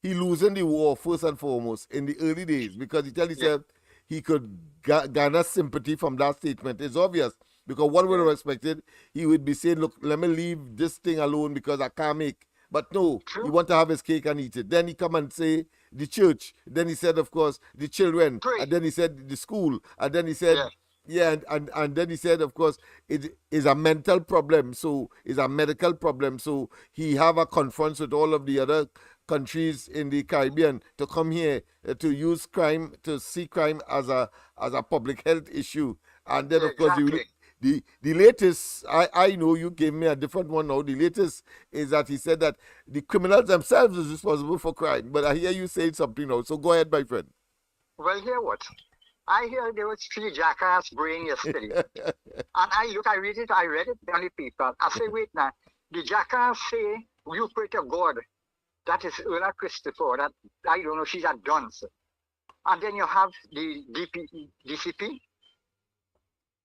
he losing the war first and foremost in the early days, because he tell himself he could garner sympathy from that statement. It's obvious, because one would have expected he would be saying, look, let me leave this thing alone because I can't make. But no, he want to have his cake and eat it. Then he come and say the church. Then he said, of course, the children. And then he said the school. And then he said, and then he said, of course, it is a mental problem. So it's a medical problem. So he have a conference with all of the other countries in the Caribbean to come here to use crime, to see crime as a public health issue. And then, of course, the latest, I know you gave me a different one now. The latest is that he said that the criminals themselves is responsible for crime. But I hear you saying something now. So go ahead, my friend. Well, hear what? I hear there was three jackass brain yesterday. And I read it on the paper. I say, wait now. The jackass say, you pray to God. That is Ulla Christopher. That, I don't know, she's a dunce. And then you have the DCP.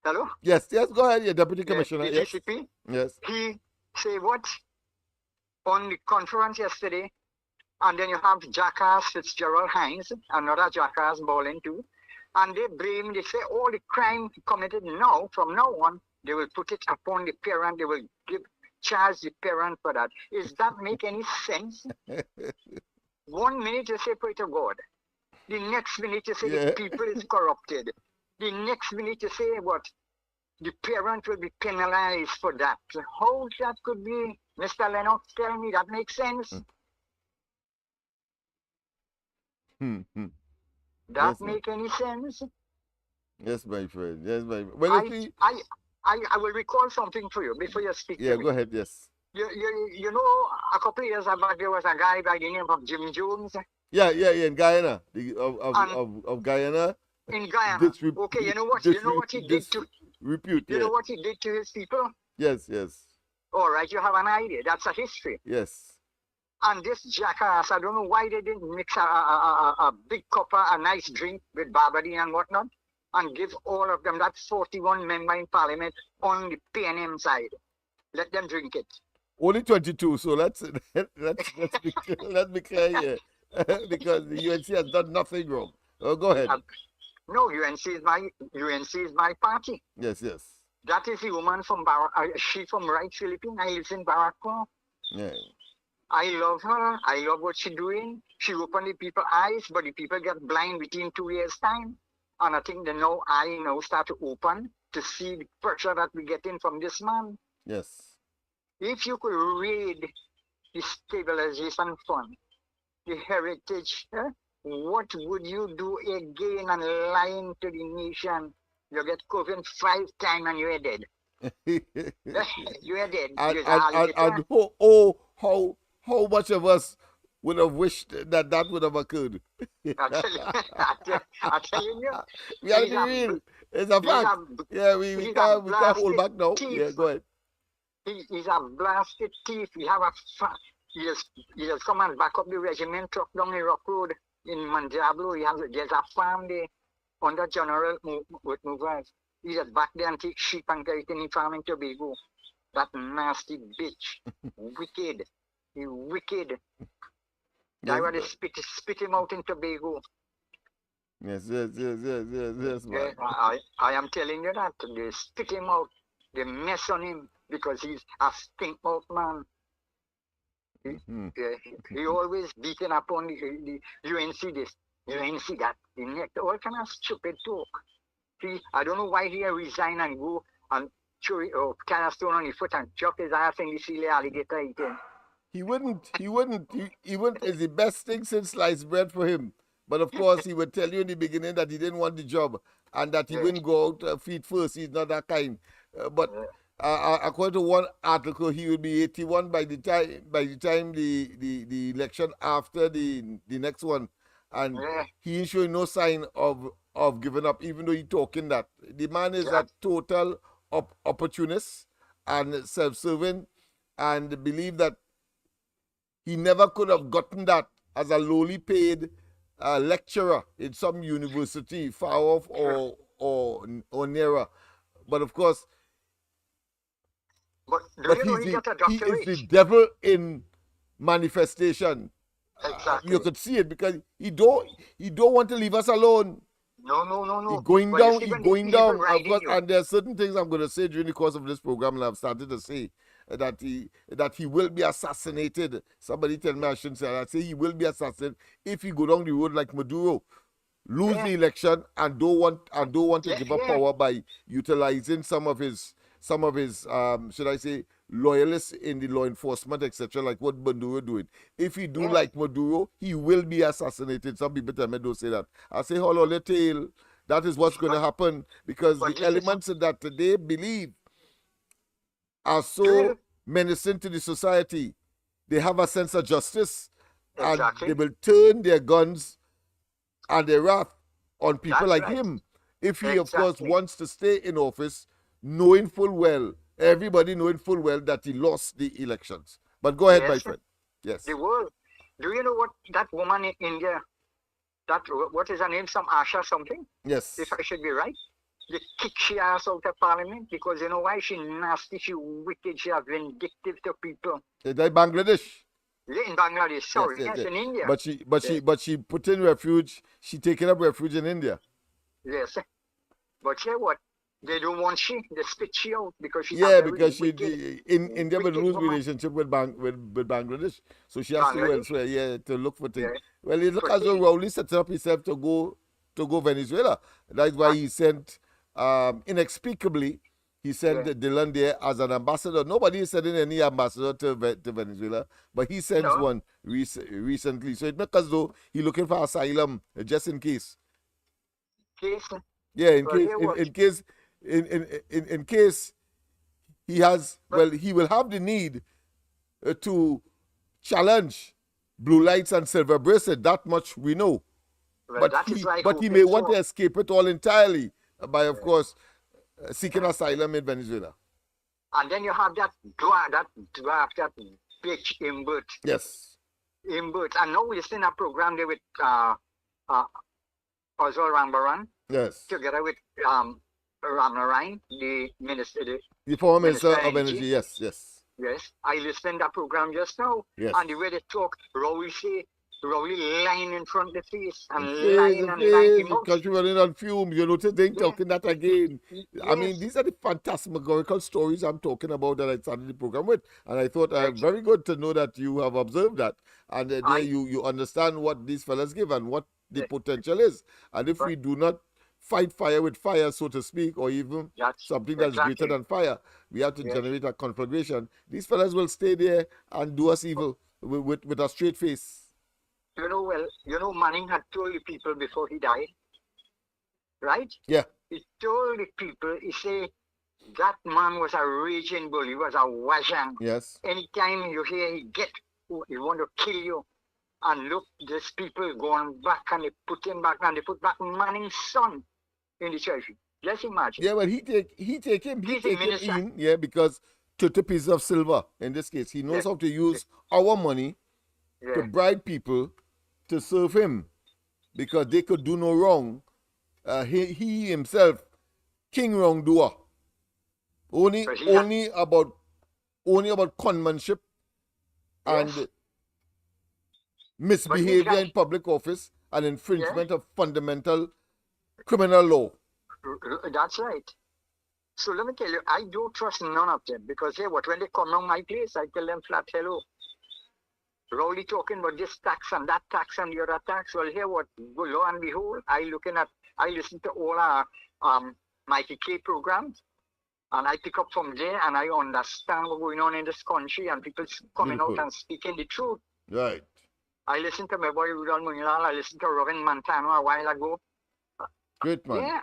Hello? Yes, go ahead, Deputy Commissioner. The DCP. Yes. He say what? On the conference yesterday, and then you have jackass Fitzgerald Hines, another jackass balling too, and they say all the crime committed now, from now on, they will put it upon the parent, they will charge the parent for that. Does that make any sense? 1 minute you say pray to God. The next minute you say Yeah. the people is corrupted. The next minute you say what? The parent will be penalized for that. How that could be, Mr. Lennox, tell me that makes sense? That Yes, make any sense? yes, my friend. Yes, my friend. Well, you see, I will recall something for you before you speak yeah, to me. go ahead. Yes. You know, a couple of years back there was a guy by the name of Jim Jones Yeah, in Guyana, And- of Guyana. in Guyana. Okay, you know what he did to Repute. you know what he did to his people? Yes. All right, you have an idea. That's a history. Yes. And this jackass, I don't know why they didn't mix a big cup of a nice drink with Barbary and whatnot, and give all of them, that 41 member in parliament, on the PNM side. Let them drink it. Only 22. So let's be clear here, because the UNC has done nothing wrong. Oh, go ahead. No, UNC is my party. Yes. That is the woman from she from Right Philippines. I live in Barraco. Yeah. I love her. I love what she's doing. She opened the people's eyes, but the people get blind within 2 years' time. And I think I now start to open to see the pressure that we get in from this man. Yes. If you could read the stabilization fund, the heritage, what would you do again and lying to the nation? You get COVID 5 times and you're dead. You're dead. And how much of us would have wished that would have occurred? I'm telling you. We have to be real. It's a fact. We can't hold back now. Thief. Yeah, go ahead. He's a blasted thief. He has come and back up the regiment truck down the Rock Road in Mandiablo. There's a farm there under General with movers. He just back there and take sheep and get it in the farm in Tobago. That nasty bitch. Wicked. He wicked. I want to spit him out in Tobago. Yes, man. I am telling you that. They spit him out. They mess on him because he's a stink mouth man. He always beating up on the UNC this, UNC that. The next, all kind of stupid talk. See, I don't know why he resign and go and kind of stone on his foot and chop his ass in the silly alligator eating. He wouldn't. It's the best thing since sliced bread for him. But of course, he would tell you in the beginning that he didn't want the job and that he wouldn't go out feet first. He's not that kind. But according to one article, he will be 81 by the time the election after the next one, and he is showing no sign of giving up, even though he's talking that. The man is a total opportunist and self-serving, and believe that he never could have gotten that as a lowly paid lecturer in some university far off or nearer. But of course, but he is the devil in manifestation. Exactly. You could see it because he don't want to leave us alone. No. He's going down. Of course, and there are certain things I'm going to say during the course of this program, and I've started to say that he will be assassinated. Somebody tell me I shouldn't say that. I say he will be assassinated if he go down the road like Maduro, lose the election and don't want to give up power by utilizing some of his should I say loyalists in the law enforcement, etc., like what Maduro doing. If he do like Maduro, he will be assassinated. Some people tell me don't say that. I say hold on the tail. That is what's going to happen because the elements that they believe are so menacing to the society. They have a sense of justice and they will turn their guns and their wrath on people like him. If he, of course, wants to stay in office, everybody knowing full well that he lost the elections. But go ahead, my friend. Yes. The world. Do you know what that woman in India, what is her name? Some Asha something? Yes. If I should be right. They kick she ass out of parliament because you know why? She nasty, she wicked, she vindictive to people. Is that Bangladesh? Yeah, in Bangladesh, sorry, yes, in India. But she put in refuge. She taken up refuge in India. Yes, but you know what? They don't want she. They spit she out because she's Yeah, a very because she wicked, in India will wicked lose woman. relationship with Bangladesh, so she has to go Bangladesh. elsewhere. Yeah, to look for things. Yeah. Well, it look For as though things. Rowley set up himself to go Venezuela. That's why he sent inexplicably he sent Dylan there as an ambassador. Nobody is sending any ambassador to Venezuela, but he sends one recently. So it looks as though he's looking for asylum just in case. Yeah, in case he has, he will have the need to challenge Blue Lights and Silver Bracelet. That much we know. Well, but he may want to escape it all entirely by, of course, seeking asylum in Venezuela. And then you have that draft, that bitch Imbert. Yes. Imbert. And now we're seeing a program there with Oswald Rambaran. Yes. Together with Ramnarain, the minister. The former minister of energy. Yes, yes. Yes. I listened to that program just now. Yes. And the way they talk, Rowley lying in front of the face and lying. Because you're running on fumes, you notice they ain't talking that again. Yes. I mean, these are the phantasmagorical stories I'm talking about that I started the program with. And I thought very good to know that you have observed that. And there you understand what these fellas give and what the potential is. And if we do not fight fire with fire, so to speak, or even something that's greater than fire, we have to generate a conflagration. These fellas will stay there and do us evil with a straight face. Manning had told the people before he died, right? Yeah. He told the people, he said, that man was a raging bull, he was a wajang. Yes. Anytime you hear he want to kill you, and look, these people going back and they put him back and they put back Manning's son in the church. Just imagine. Yeah, well, he take him in, yeah, because 30 pieces of silver in this case. He knows how to use our money to bribe people to serve him because they could do no wrong. He himself, king wrongdoer. Only about conmanship and misbehavior in public office and infringement of fundamental criminal law. That's right. So let me tell you, I don't trust none of them because when they come around my place, I tell them flat hello. Rowley talking about this tax and that tax and the other tax. Well, lo and behold, I listen to all our Mikey K programs, and I pick up from there and I understand what's going on in this country and people coming out and speaking the truth. Right. I listened to my boy Rudolph Munilal, I listened to Robin Montano a while ago. Great man. Yeah,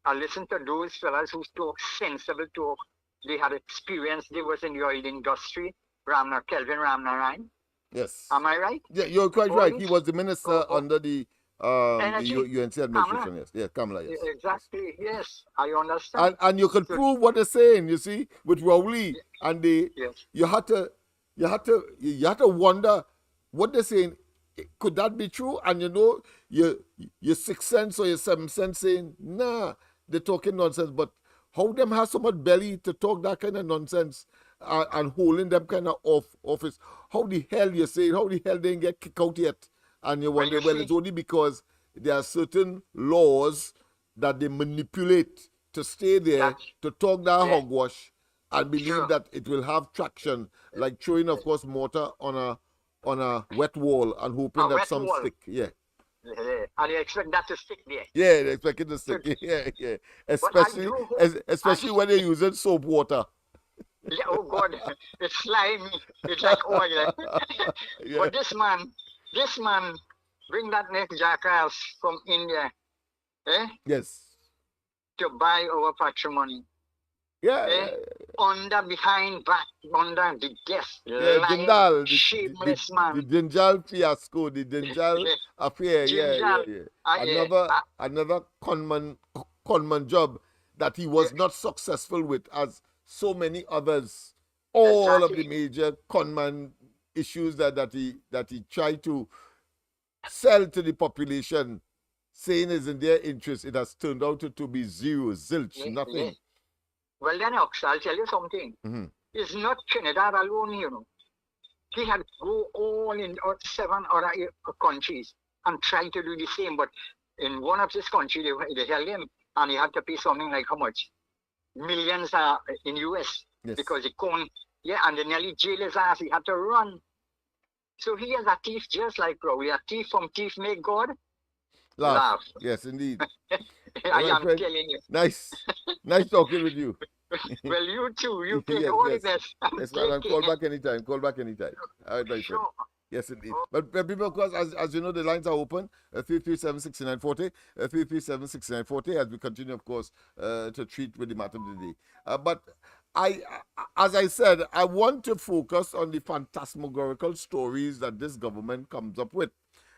I listened to those fellas who talk sensible talk. They had experience, they was in the oil industry, Kelvin Ramnarain. Yes. Am I right? Yeah, you're quite right. He was the minister under the UNC administration. Yes, yeah, Kamala. Yes. Exactly. Yes, I understand. And you could prove what they're saying. You see, with Rowley, and you had to wonder what they're saying. Could that be true? And your sixth sense or your seventh sense saying, nah, they're talking nonsense. But how them have so much belly to talk that kind of nonsense and holding them kind of office? How the hell you say it? How the hell they didn't get kicked out yet? And you wonder, it's only because there are certain laws that they manipulate to stay there, to talk that hogwash and believe that it will have traction, like throwing, of course, mortar on a wet wall and hoping that some stick. Yeah. And you expect that to stick there. Yeah, they expect it to stick. Yeah. Especially when they're using soap water. Yeah, oh God, it's slimy. It's like oil. But this man, bring that next jackass from India, Yes. to buy our patrimony. Yeah. Under, behind, back, under the desk. Jindal, shameless man. The Jindal fiasco, the Jindal affair. Yeah. Another conman job that he was not successful with, as so many others. All of the major conman issues that he tried to sell to the population, saying is in their interest, it has turned out to be zero, zilch, nothing. Yeah. Well, LENNOX, I'll tell you something. Mm-hmm. It's not Trinidad alone, He had go all in 7 other countries and try to do the same. But in one of this country, they held him, and he had to pay something like how much? millions in US Yes. because he couldn't. Yeah, and they nearly jailed his ass. He had to run. So he is a thief just like Crowley. A thief from thief make God laugh. Yes, indeed. I am friend, telling you. Nice. Nice talking with you. Well, you too. You take Yes, all yes. the best. Yes, man, and call back anytime. Call back anytime. All right, my friend. Yes, indeed. But people, of course, as you know, the lines are open. 337-6940, 337-6940, as we continue, of course, to treat with the matter of the day. But as I said, I want to focus on the phantasmagorical stories that this government comes up with.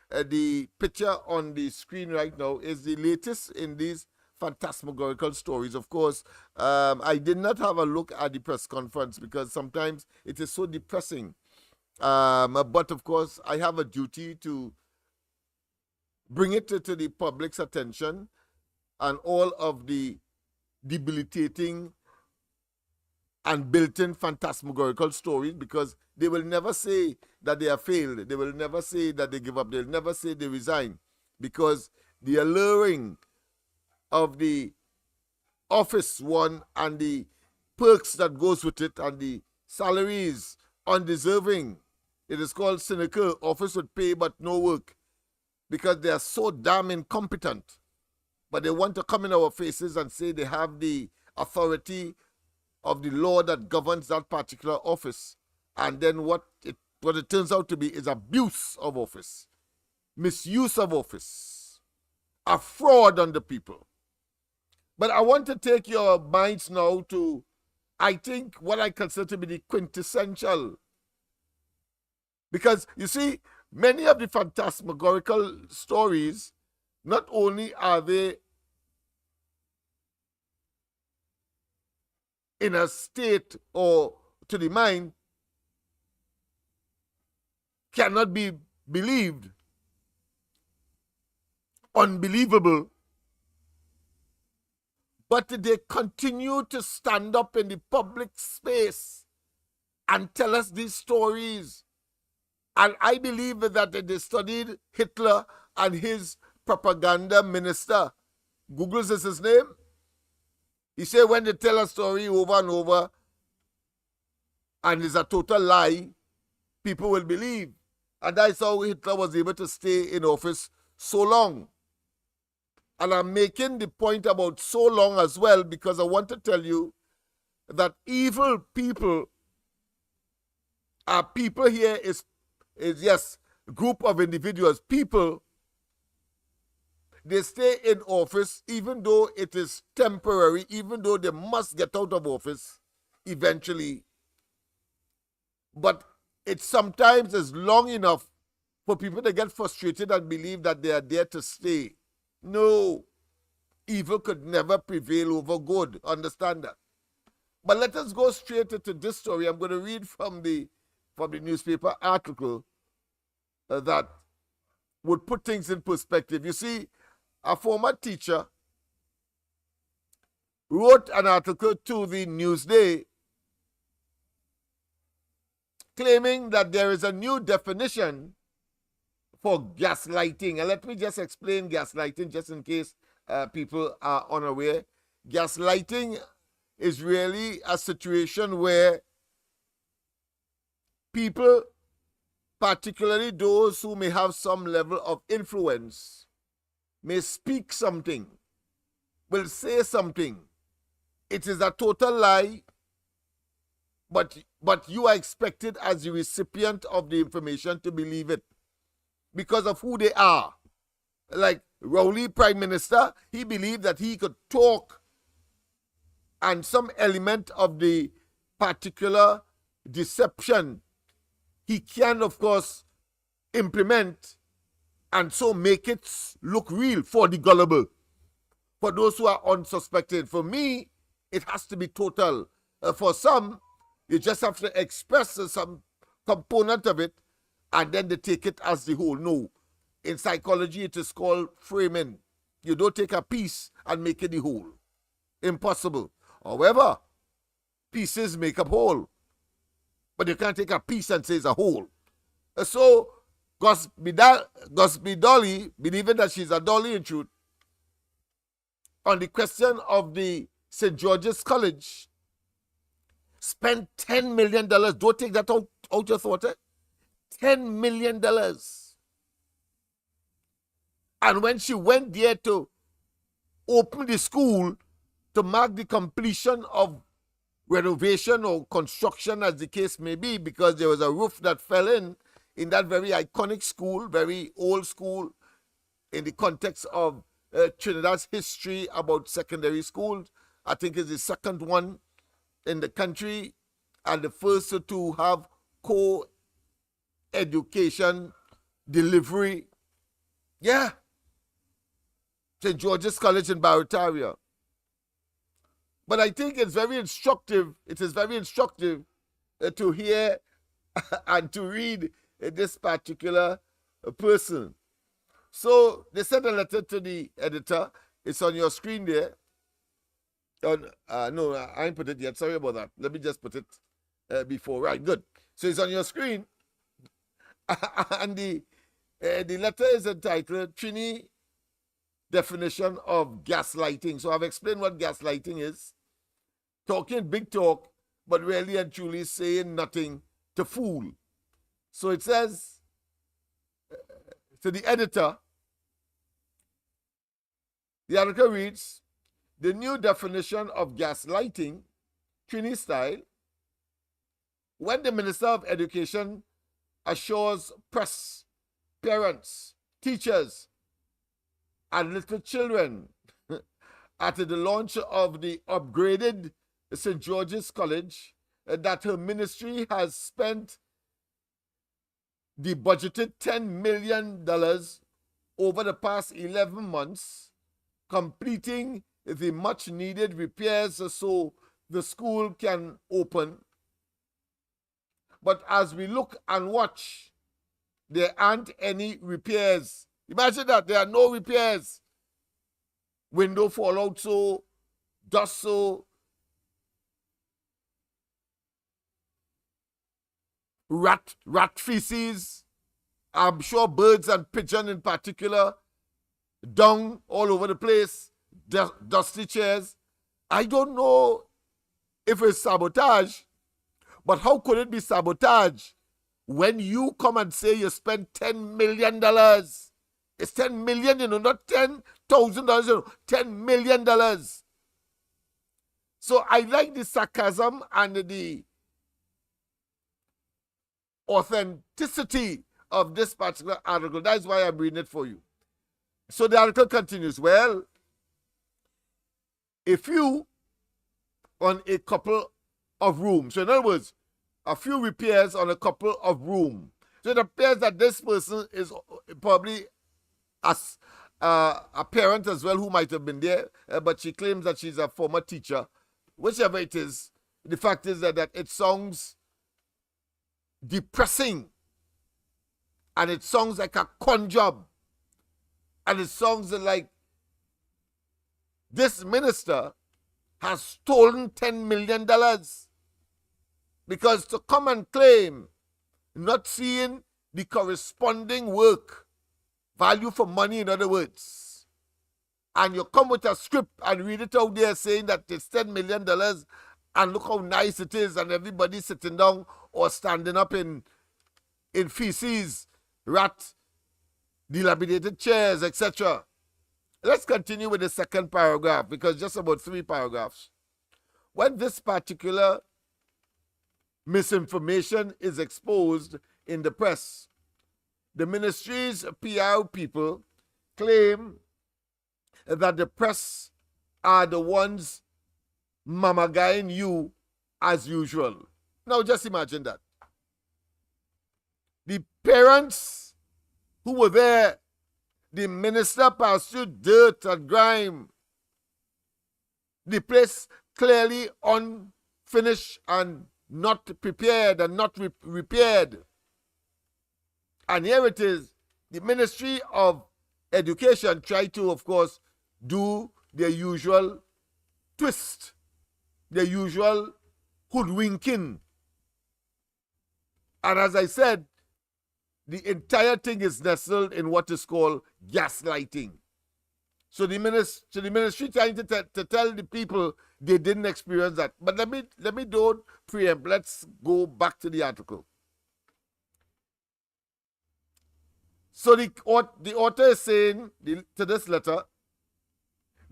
The picture on the screen right now is the latest in these phantasmagorical stories. Of course, I did not have a look at the press conference because sometimes it is so depressing. But of course, I have a duty to bring it to the public's attention and all of the debilitating and built-in phantasmagorical stories, because they will never say that they have failed. They will never say that they give up. They'll never say they resign, because the alluring of the office one and the perks that goes with it and the salaries undeserving. It is called cynical. Office with pay but no work, because they are so damn incompetent. But they want to come in our faces and say they have the authority of the law that governs that particular office. And then what it turns out to be is abuse of office, misuse of office, a fraud on the people. But I want to take your minds now to, I think, what I consider to be the quintessential. Because, you see, many of the phantasmagorical stories, not only are they in a state or to the mind cannot be believed, unbelievable, but they continue to stand up in the public space and tell us these stories. And I believe that they studied Hitler and his propaganda minister. Google's is his name. He said when they tell a story over and over and it's a total lie, people will believe. And that's how Hitler was able to stay in office so long. And I'm making the point about so long as well because I want to tell you that evil people are people here is yes, group of individuals, people. They stay in office even though it is temporary, even though they must get out of office eventually. But it sometimes is long enough for people to get frustrated and believe that they are there to stay. No, evil could never prevail over good. Understand that. But let us go straight into this story. I'm going to read from the newspaper article that would put things in perspective. You see, a former teacher wrote an article to the Newsday claiming that there is a new definition for gaslighting. And let me just explain gaslighting just in case people are unaware. Gaslighting is really a situation where people, particularly those who may have some level of influence, may speak something, will say something. It is a total lie, but you are expected as the recipient of the information to believe it because of who they are. Like Rowley, Prime Minister, he believed that he could talk and some element of the particular deception he can, of course, implement and so make it look real for the gullible, for those who are unsuspected. For me, it has to be total. For some, you just have to express some component of it and then they take it as the whole. No. In psychology, it is called framing. You don't take a piece and make it the whole. Impossible. However, pieces make up whole. But you can't take a piece and say it's a whole. So, Gosby Dolly, believing that she's a dolly in truth, on the question of the St. George's College spent $10 million. Don't take that out your thought. $10 million. And when she went there to open the school to mark the completion of renovation or construction, as the case may be, because there was a roof that fell in that very iconic school, very old school, in the context of Trinidad's history about secondary schools. I think it's the second one in the country and the first to have co-education delivery. Yeah. St. George's College in Barataria. But I think it's very instructive. It is very instructive to hear and to read this particular person. So they sent a letter to the editor. It's on your screen there. No, I ain't put it yet. Sorry about that. Let me just put it before. Right, good. So it's on your screen. And the letter is entitled Trini Definition of Gaslighting. So I've explained what gaslighting is. Talking big talk, but really and truly saying nothing to fool. So it says to the editor, the article reads, the new definition of gaslighting, Trini style, when the Minister of Education assures press, parents, teachers, and little children at the launch of the upgraded St. George's College that her ministry has spent the budgeted $10 million over the past 11 months, completing the much-needed repairs so the school can open. But as we look and watch, there aren't any repairs. Imagine that, there are no repairs. Window fallout so, dust so, rat feces, I'm sure birds and pigeon in particular, dung all over the place, dusty chairs. I don't know if it's sabotage, but how could it be sabotage when you come and say you spent $10 million? It's $10 million, not $10,000, $10 million. So I like the sarcasm and the authenticity of this particular article. That's why I'm reading it for you. So the article continues. Well, if you on a couple of rooms, so in other words, a few repairs on a couple of rooms. So it appears that this person is probably a parent as well who might have been there, but she claims that she's a former teacher. Whichever it is, the fact is that it sounds depressing, and it sounds like a con job, and it sounds like this minister has stolen $10 million, because to come and claim not seeing the corresponding work, value for money in other words, and you come with a script and read it out there saying that it's $10 million and look how nice it is, and everybody sitting down or standing up in feces, rat, dilapidated chairs, etc. Let's continue with the second paragraph, because just about 3 paragraphs. When this particular misinformation is exposed in the press, the ministry's PR people claim that the press are the ones mamagaing you as usual. Now just imagine that. The parents who were there, the minister passed through dirt and grime. The place clearly unfinished and not prepared and not repaired. And here it is, the Ministry of Education tried to, of course, do their usual twist, their usual hoodwinking. And as I said, the entire thing is nestled in what is called gaslighting. So the ministry trying to tell the people they didn't experience that. But let me don't preempt. Let's go back to the article. So the author is saying to this letter,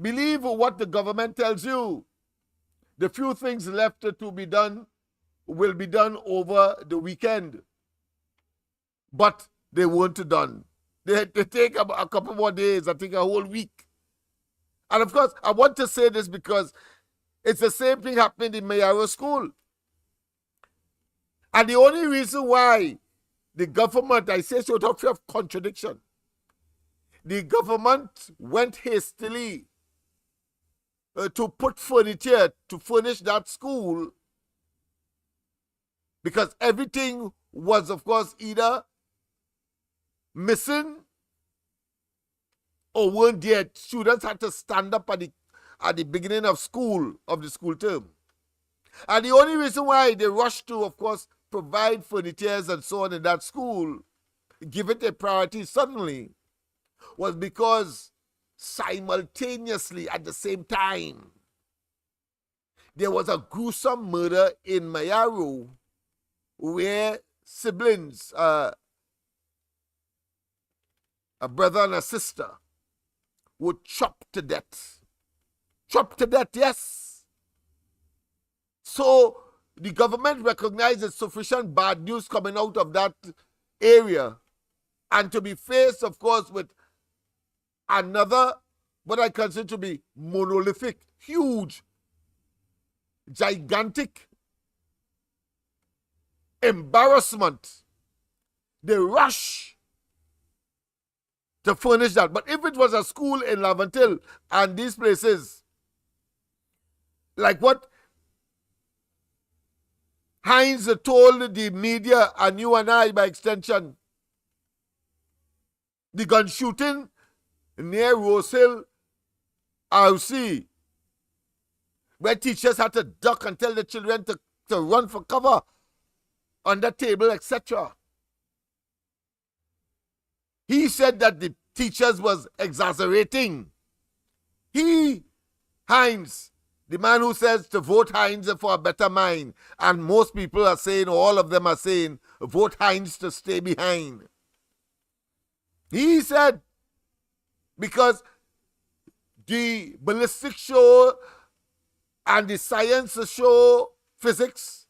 believe what the government tells you. The few things left to be done will be done over the weekend. But they weren't done. They take a couple more days, I think a whole week. And of course, I want to say this because it's the same thing happening in Mayaro School. And the only reason why the government, I say so without fear of contradiction, the government went hastily to put furniture to furnish that school because everything was, of course, either missing or weren't there. Students had to stand up at the beginning of the school term. And the only reason why they rushed to, of course, provide furnitures and so on in that school, give it a priority suddenly, was because simultaneously at the same time, there was a gruesome murder in Mayaro where siblings, a brother and a sister, were chopped to death. Chopped to death, yes. So the government recognizes sufficient bad news coming out of that area and to be faced, of course, with another, what I consider to be monolithic, huge, gigantic embarrassment. They rush to furnish that. But if it was a school in Lavantil and these places, like what Hines told the media and you and I by extension, the gun shooting near Rose Hill RC, where teachers had to duck and tell the children to run for cover under table, etc. He said that the teachers was exaggerating. Hines, the man who says to vote Hines for a better mind, and most people are saying, or all of them are saying, vote Hines to stay behind. He said, because the ballistics show and the science show, physics,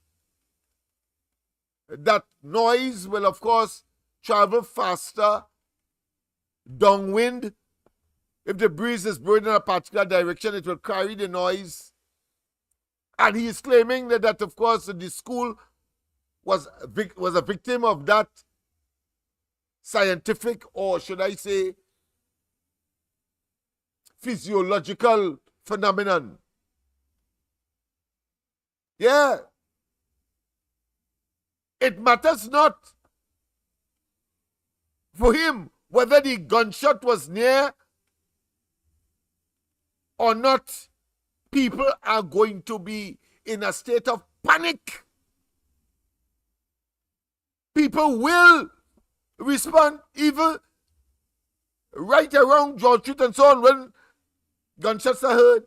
that noise will, of course, travel faster downwind. If the breeze is blowing in a particular direction, it will carry the noise. And he is claiming that of course, the school was a victim of that scientific, or should I say, physiological phenomenon. Yeah. It matters not for him whether the gunshot was near or not. People are going to be in a state of panic. People will respond even right around George Street and so on when gunshots are heard.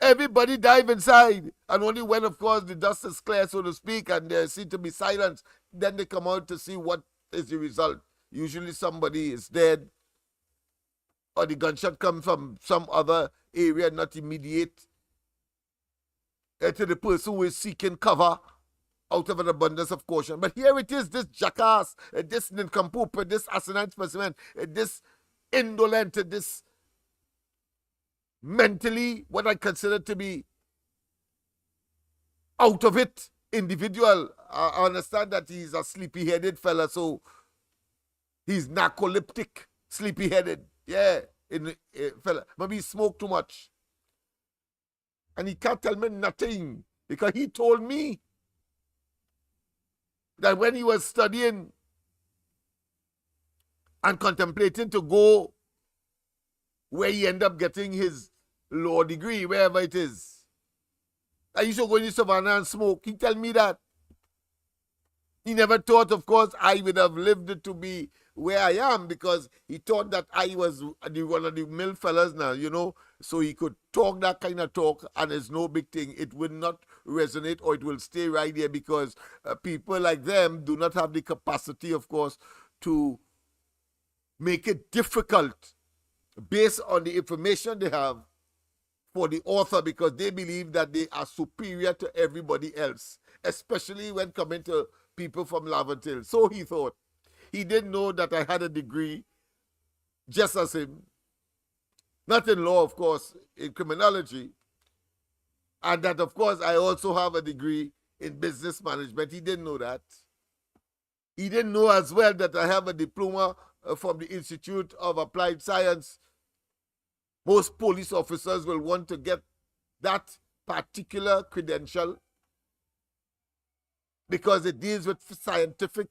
Everybody dive inside, and only when, of course, the dust is clear, so to speak, and there seems to be silence, then they come out to see what is the result. Usually somebody is dead, or the gunshot comes from some other area, not immediate to the person who is seeking cover out of an abundance of caution. But here it is, this jackass, this nincompoop, this asinine specimen, this indolent, this mentally what I consider to be out of it individual. I understand that he's a sleepy-headed fella, so he's narcoleptic, sleepy-headed. Yeah, fella. Maybe he smoked too much. And he can't tell me nothing because he told me that when he was studying and contemplating to go where he ended up getting his law degree, wherever it is, I used to go in the savannah and smoke. He tell me that. He never thought, of course, I would have lived to be where I am, because he thought that I was one of the mill fellas now, you know, so he could talk that kind of talk and it's no big thing. It will not resonate, or it will stay right there, because people like them do not have the capacity, of course, to make it difficult based on the information they have for the author, because they believe that they are superior to everybody else, especially when coming to people from Laventille. So he thought. He didn't know that I had a degree just as him. Not in law, of course, in criminology. And that, of course, I also have a degree in business management. He didn't know that. He didn't know as well that I have a diploma from the Institute of Applied Science. Most police officers will want to get that particular credential because it deals with scientific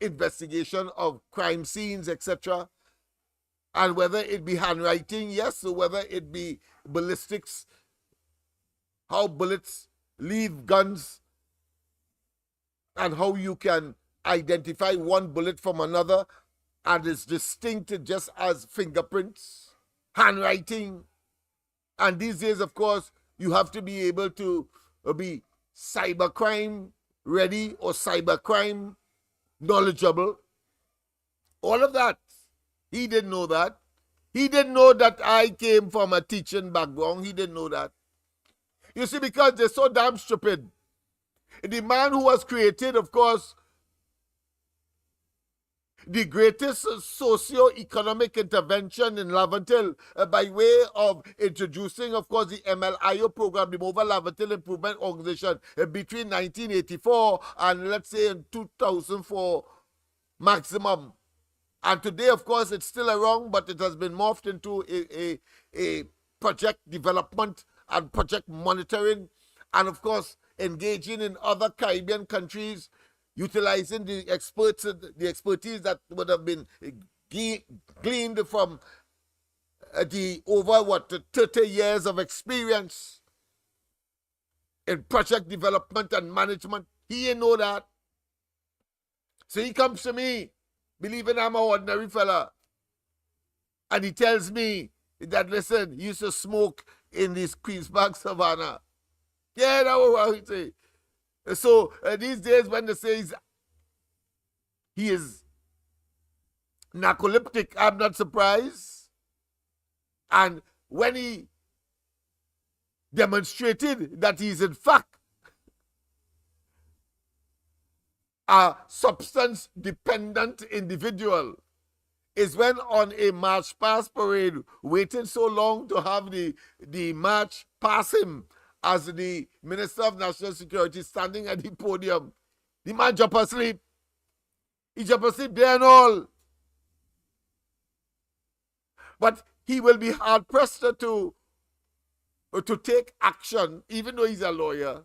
investigation of crime scenes, etc. And whether it be handwriting, yes, or whether it be ballistics, how bullets leave guns, and how you can identify one bullet from another, and it's distinct just as fingerprints, handwriting. And these days, of course, you have to be able to be cybercrime ready or cybercrime knowledgeable. All of that. He didn't know that. He didn't know that I came from a teaching background. He didn't know that. You see, because they're so damn stupid. The man who was created, of course, the greatest socio-economic intervention in Laventille by way of introducing, of course, the MLIO program, the Mobile Laventille Improvement Organization, between 1984 and, let's say, in 2004 maximum. And today, of course, it's still around, but it has been morphed into a project development and project monitoring, and, of course, engaging in other Caribbean countries, utilizing the expertise that would have been gleaned from the over 30 years of experience in project development and management. He didn't know that. So he comes to me, believing I'm an ordinary fella, and he tells me that, listen, he used to smoke in this Queenspark Savannah. Yeah, that was what he say. So these days when they say he is narcoleptic, I'm not surprised. And when he demonstrated that he is in fact a substance-dependent individual, is when on a march past parade, waiting so long to have the march pass him as the Minister of National Security standing at the podium, the man jump asleep. He jump asleep there and all. But he will be hard-pressed to take action, even though he's a lawyer,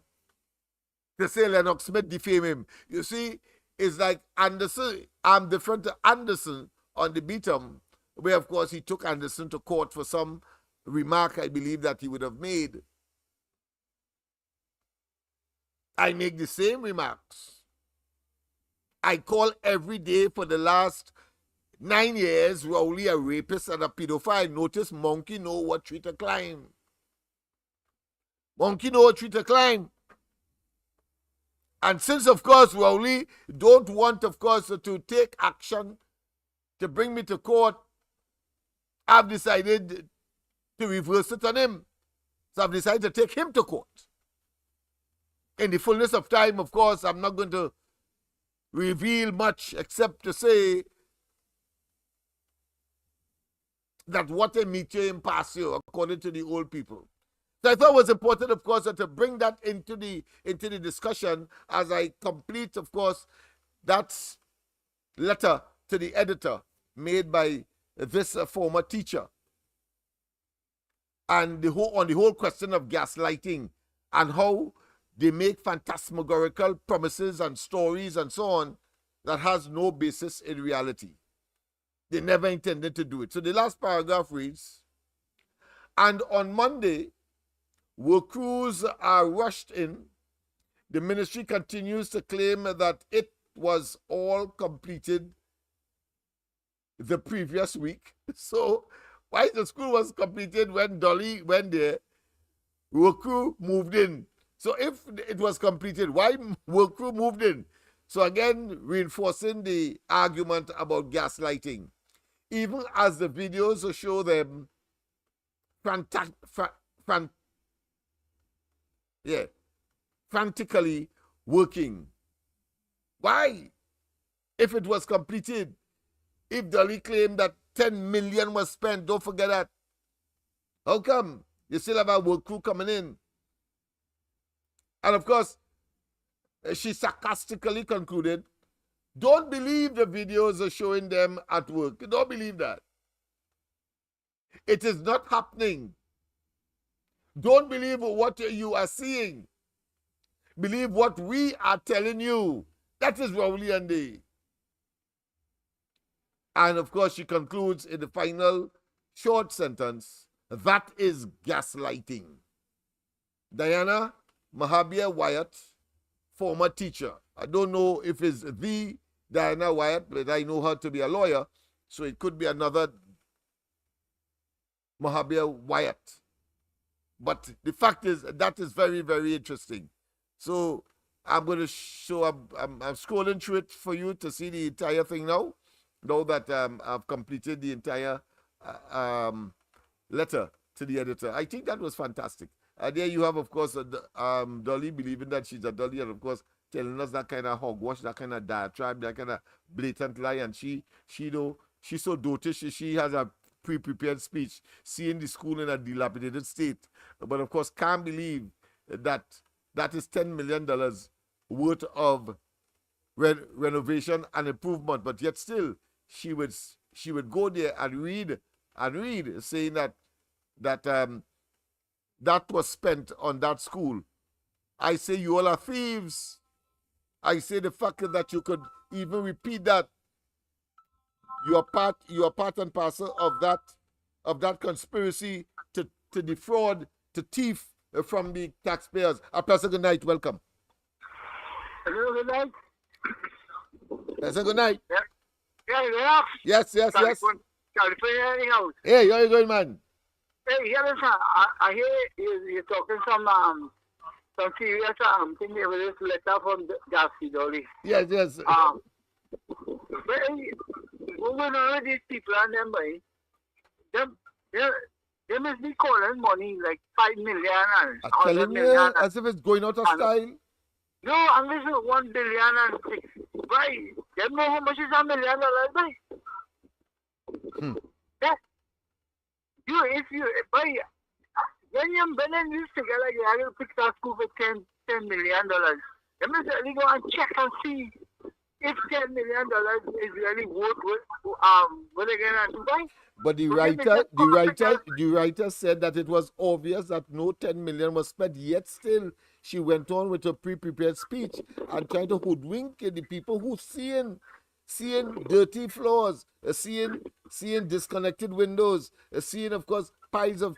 to say Lennox Smith defame him. You see, it's like Anderson. I'm different to Anderson on the Beatum, where, of course, he took Anderson to court for some remark I believe that he would have made. I make the same remarks. I call every day for the last 9 years Rowley a rapist and a pedophile. Notice monkey know what tree to climb. Monkey know what tree to climb. And since, of course, Rowley don't want, of course, to take action to bring me to court, I've decided to reverse it on him. So I've decided to take him to court. In the fullness of time, of course, I'm not going to reveal much except to say that what a meteor impassio, according to the old people. So I thought it was important, of course, to bring that into the discussion as I complete, of course, that letter to the editor made by this former teacher. And on the whole question of gaslighting and how they make phantasmagorical promises and stories and so on that has no basis in reality. They never intended to do it. So the last paragraph reads, and on Monday, work crews are rushed in. The ministry continues to claim that it was all completed the previous week. So why the school was completed when Dolly went there, work crew moved in. So if it was completed, why work crew moved in? So again, reinforcing the argument about gaslighting. Even as the videos show them frantically working. Why? If it was completed, if Dolly claimed that 10 million was spent, don't forget that. How come you still have a work crew coming in? And of course, she sarcastically concluded, don't believe the videos are showing them at work. Don't believe that. It is not happening. Don't believe what you are seeing. Believe what we are telling you. That is Rowley and Day. And of course, she concludes in the final short sentence, that is gaslighting. Diana Mahabir Wyatt, former teacher. I don't know if it's the Diana Wyatt, but I know her to be a lawyer, so it could be another Mahabir Wyatt. But the fact is, that is very, very interesting. So I'm going to show, I'm scrolling through it for you to see the entire thing now. Now that I've completed the entire letter to the editor. I think that was fantastic. There you have, of course, Dolly believing that she's a Dolly, and of course, telling us that kind of hogwash, that kind of diatribe, that kind of blatant lie. And she's so dotish, she has a pre-prepared speech, seeing the school in a dilapidated state. But of course, can't believe that that is $10 million worth of renovation and improvement. But yet still, she would go there and read, saying that that was spent on that school. I say you all are thieves. I say the fact that you could even repeat that, you are part and parcel of that conspiracy to defraud, to thief from the taxpayers. A pleasant good night. Welcome. Hello, good night. Pleasant good night. Yeah, LENNOX. Yes. California, anyhow. Hey, how you going, man? Hey, here, listen, I hear you're talking some serious thing here with this letter from Darcy Dolly. Yes. But when all of these people and them, they must be calling money like 5 million and I'm 100 telling million. you, as if it's going out of style. No, I'm listening 1 billion and 6. Right? They know how much is $1 million, right? Yeah. When you together, you have to pick that school for $10 million. They must really go and check and see if $10 million is really worth what they're going to do. But the writer said that it was obvious that no 10 million was spent, yet still she went on with her pre-prepared speech and trying to hoodwink the people who seeing dirty floors, seeing disconnected windows, seeing, of course, piles of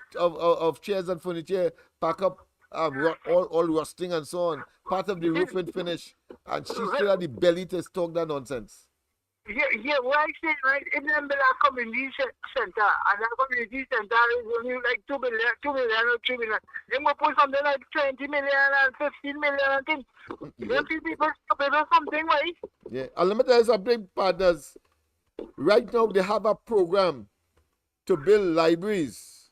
chairs and furniture pack up, all rusting and so on. Part of the roof and finish, and she still had the belly to talk that nonsense. Yeah, what I say, right? In the community center, and that community center is only like 2 million or 3 million. They will put something like 20 million and 15 million and things. Don't you people stupid or something, right? Yeah, and let me tell you something, partners. Right now, they have a program to build libraries,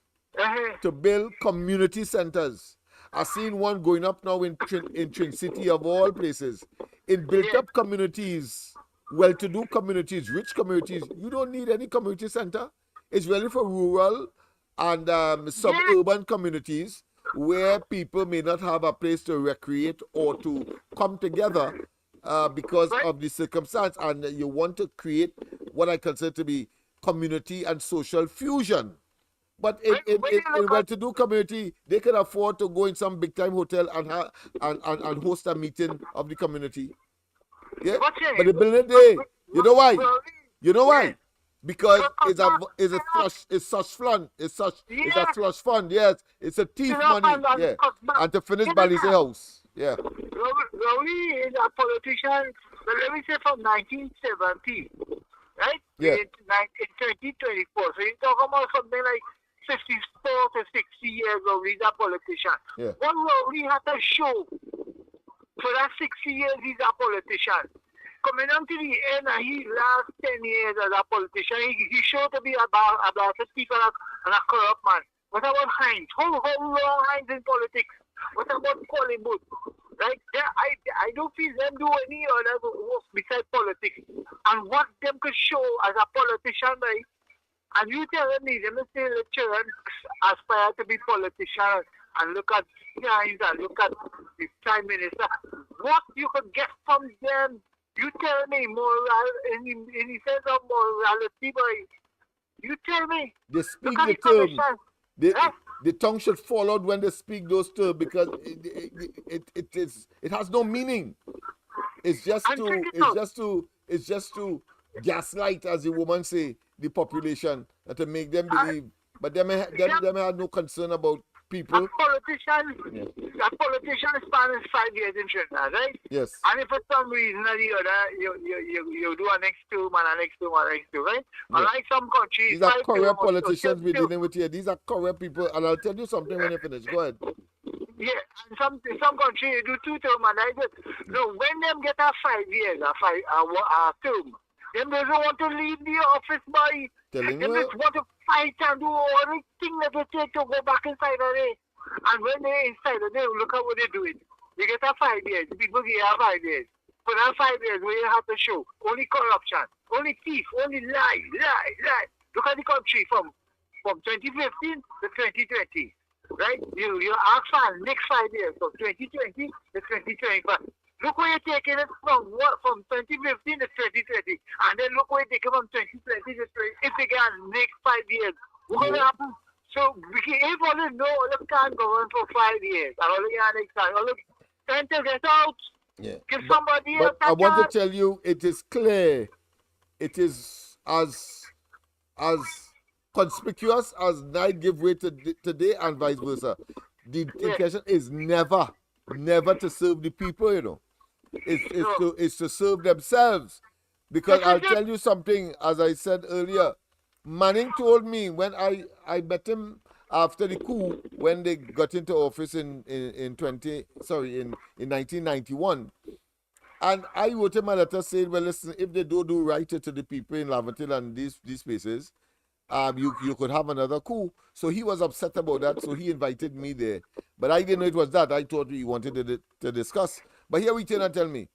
to build community centers. I've seen one going up now in Trin City, of all places. In built-up communities, well-to-do communities, rich communities, you don't need any community center. It's really for rural and suburban communities where people may not have a place to recreate or to come together because of the circumstance, and you want to create what I consider to be community and social fusion. But in well-to-do community, they can afford to go in some big-time hotel and host a meeting of the community. Yeah, but the building day, you know why? You know why? Because it's a slush fund. Yes, it's a thief money. Yeah, and to finish Bally's house. Yeah. Rowley is a politician Well, let me say from 1970, right? Yeah. In 2024. So you talk about something like 54 to 60 years old. He's a politician. Yeah. What Rowley had to show for that 60 years he's a politician. Coming on to the end of his last 10 years as a politician, he showed to be a bastard people and a corrupt man. What about Heinz? How long Heinz in politics? What about Colin Booth? Right? I don't feel them do any other work besides politics. And what them could show as a politician, right? And you telling me, them say the children aspire to be politicians and look at Heinz and look at the Prime Minister. What you could get from them? You tell me moral, any sense of morality, boy. You tell me. They speak the term. The tongue should fall out when they speak those terms because it has no meaning. It's just to gaslight, as the woman say, the population and to make them believe. But them have no concern about people. A politician spans 5 years in Trinidad, right? Yes. And if for some reason or the other you do a next term and a next term, right? Yeah. Unlike some countries, These are corrupt politicians we're dealing with here. These are corrupt people, and I'll tell you something when you finish. Go ahead. Yeah, and some countries do 2 terms, and I just when them get a 5 years, a term, them doesn't want to leave the office by. Telling Them you. just want to fight and do everything that they take to go back inside of it. And when they're inside of it, look at what they're doing. They get a 5 years. People get a 5 years. For that 5 years, where you have to show only corruption, only thief, only lie. Look at the country from 2015 to 2020. Right? You ask for the next 5 years, from 2020 to 2025. Look where you're taking it from 2015 to 2020. And then look where you're taking it from 2020 to 2020. If they get the next 5 years, what's going to happen? So we can only know all of can't govern for 5 years. And all of the next time, all of time to get out. Yeah. Give somebody else But I a want chance. to tell you, it is clear. It is as conspicuous as night give way to today and vice versa. The intention is never to serve the people, you know. It's to serve themselves. Because I'll tell you something, as I said earlier, Manning told me when I met him after the coup, when they got into office in 1991. And I wrote him a letter saying, well, listen, if they don't do right to the people in Laventille and these places, you could have another coup. So he was upset about that, so he invited me there. But I didn't know it was that. I thought he wanted to discuss. But here we turn and tell me,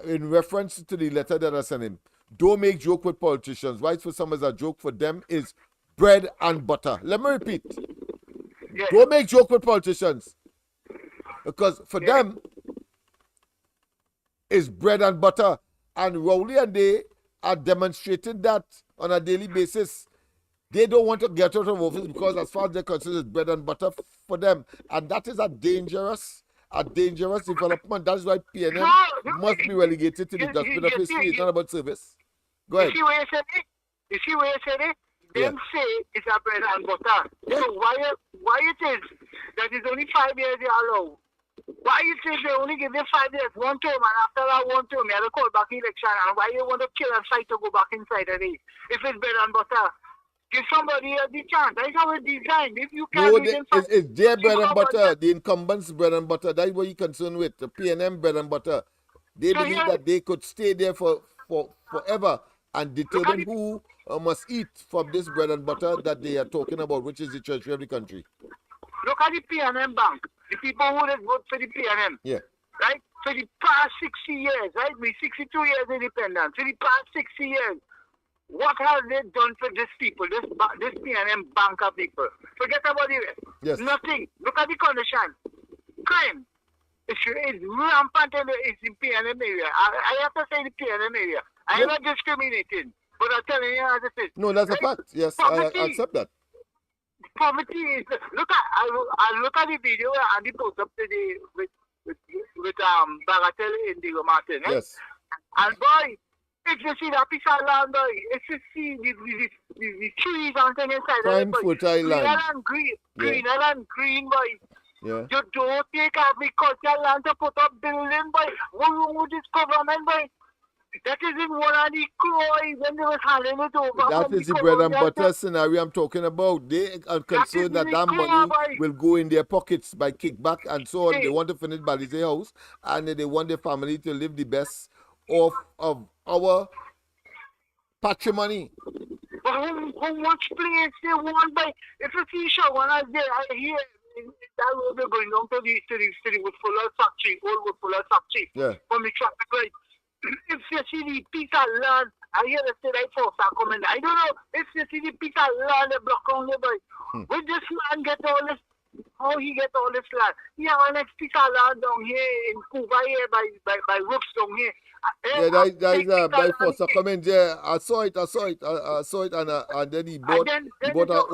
in reference to the letter that I sent him, don't make joke with politicians. Why for some is a joke, for them is bread and butter. Let me repeat. Don't make joke with politicians. Because for them, is bread and butter. And Rowley and they are demonstrating that on a daily basis. They don't want to get out of office because as far as they're concerned, it's bread and butter for them. And that is a dangerous development. That's why PNM must be relegated to the dustbin of history. It's not about service. Go ahead. You see where you said it? Them say it's a bread and butter. Yeah. So why it is that it's only 5 years they allow? Why you say they only give them 5 years, one term, and after that one term, you have to call back election, and why you want to kill and fight to go back inside of it? If it's bread and butter, give somebody else the chance. That's how it's designed. If you can't it's their bread and butter, the incumbents' bread and butter. That's what you're concerned with, the PNM bread and butter. They believe that they could stay there for forever and determine who must eat from this bread and butter that they are talking about, which is the treasury of the country. Look at the PNM Bank. The people who did vote for the PNM. Yeah. Right? For the past 60 years, right? We 62 years independence. For the past 60 years, what have they done for these people, this PNM Bank of people? Forget about the rest. Yes. Nothing. Look at the condition. Crime. It's rampant in the PNM area. I have to say the PNM area. I am not discriminating, but I'm telling you as it is. No, that's a fact. Yes, I accept that. Poverty is I look at the video and the post up today with Bagatel in the Martin. Right? Yes. And boy, if you see that piece of land, boy, if you see the trees and things inside, Prime boy, fertile land. Greener than green, boy. Yeah. You don't take agricultural land to put up building, boy. What wrong with this government, boy? That is in one of the cries when they was handing it over That from is the the bread and colonial butter scenario I'm talking about. They are concerned that that money will go in their pockets by kickback and so on. They want to finish Balize House and they want their family to live the best of our patrimony. But how much place they want, boy? If you see Shawana there, I hear that road they're going down to the wood full of factory, old wood full of factory. Yeah. From the traffic light. If you see the piece of land, I hear the state I force are coming. I don't know if you see the piece of land they block on the boy. Where this man get all this? How he get all this land? He have a next piece of land down here in Cuba here by Rooks down here. Yeah, that force are coming there. I saw it, and then he bought our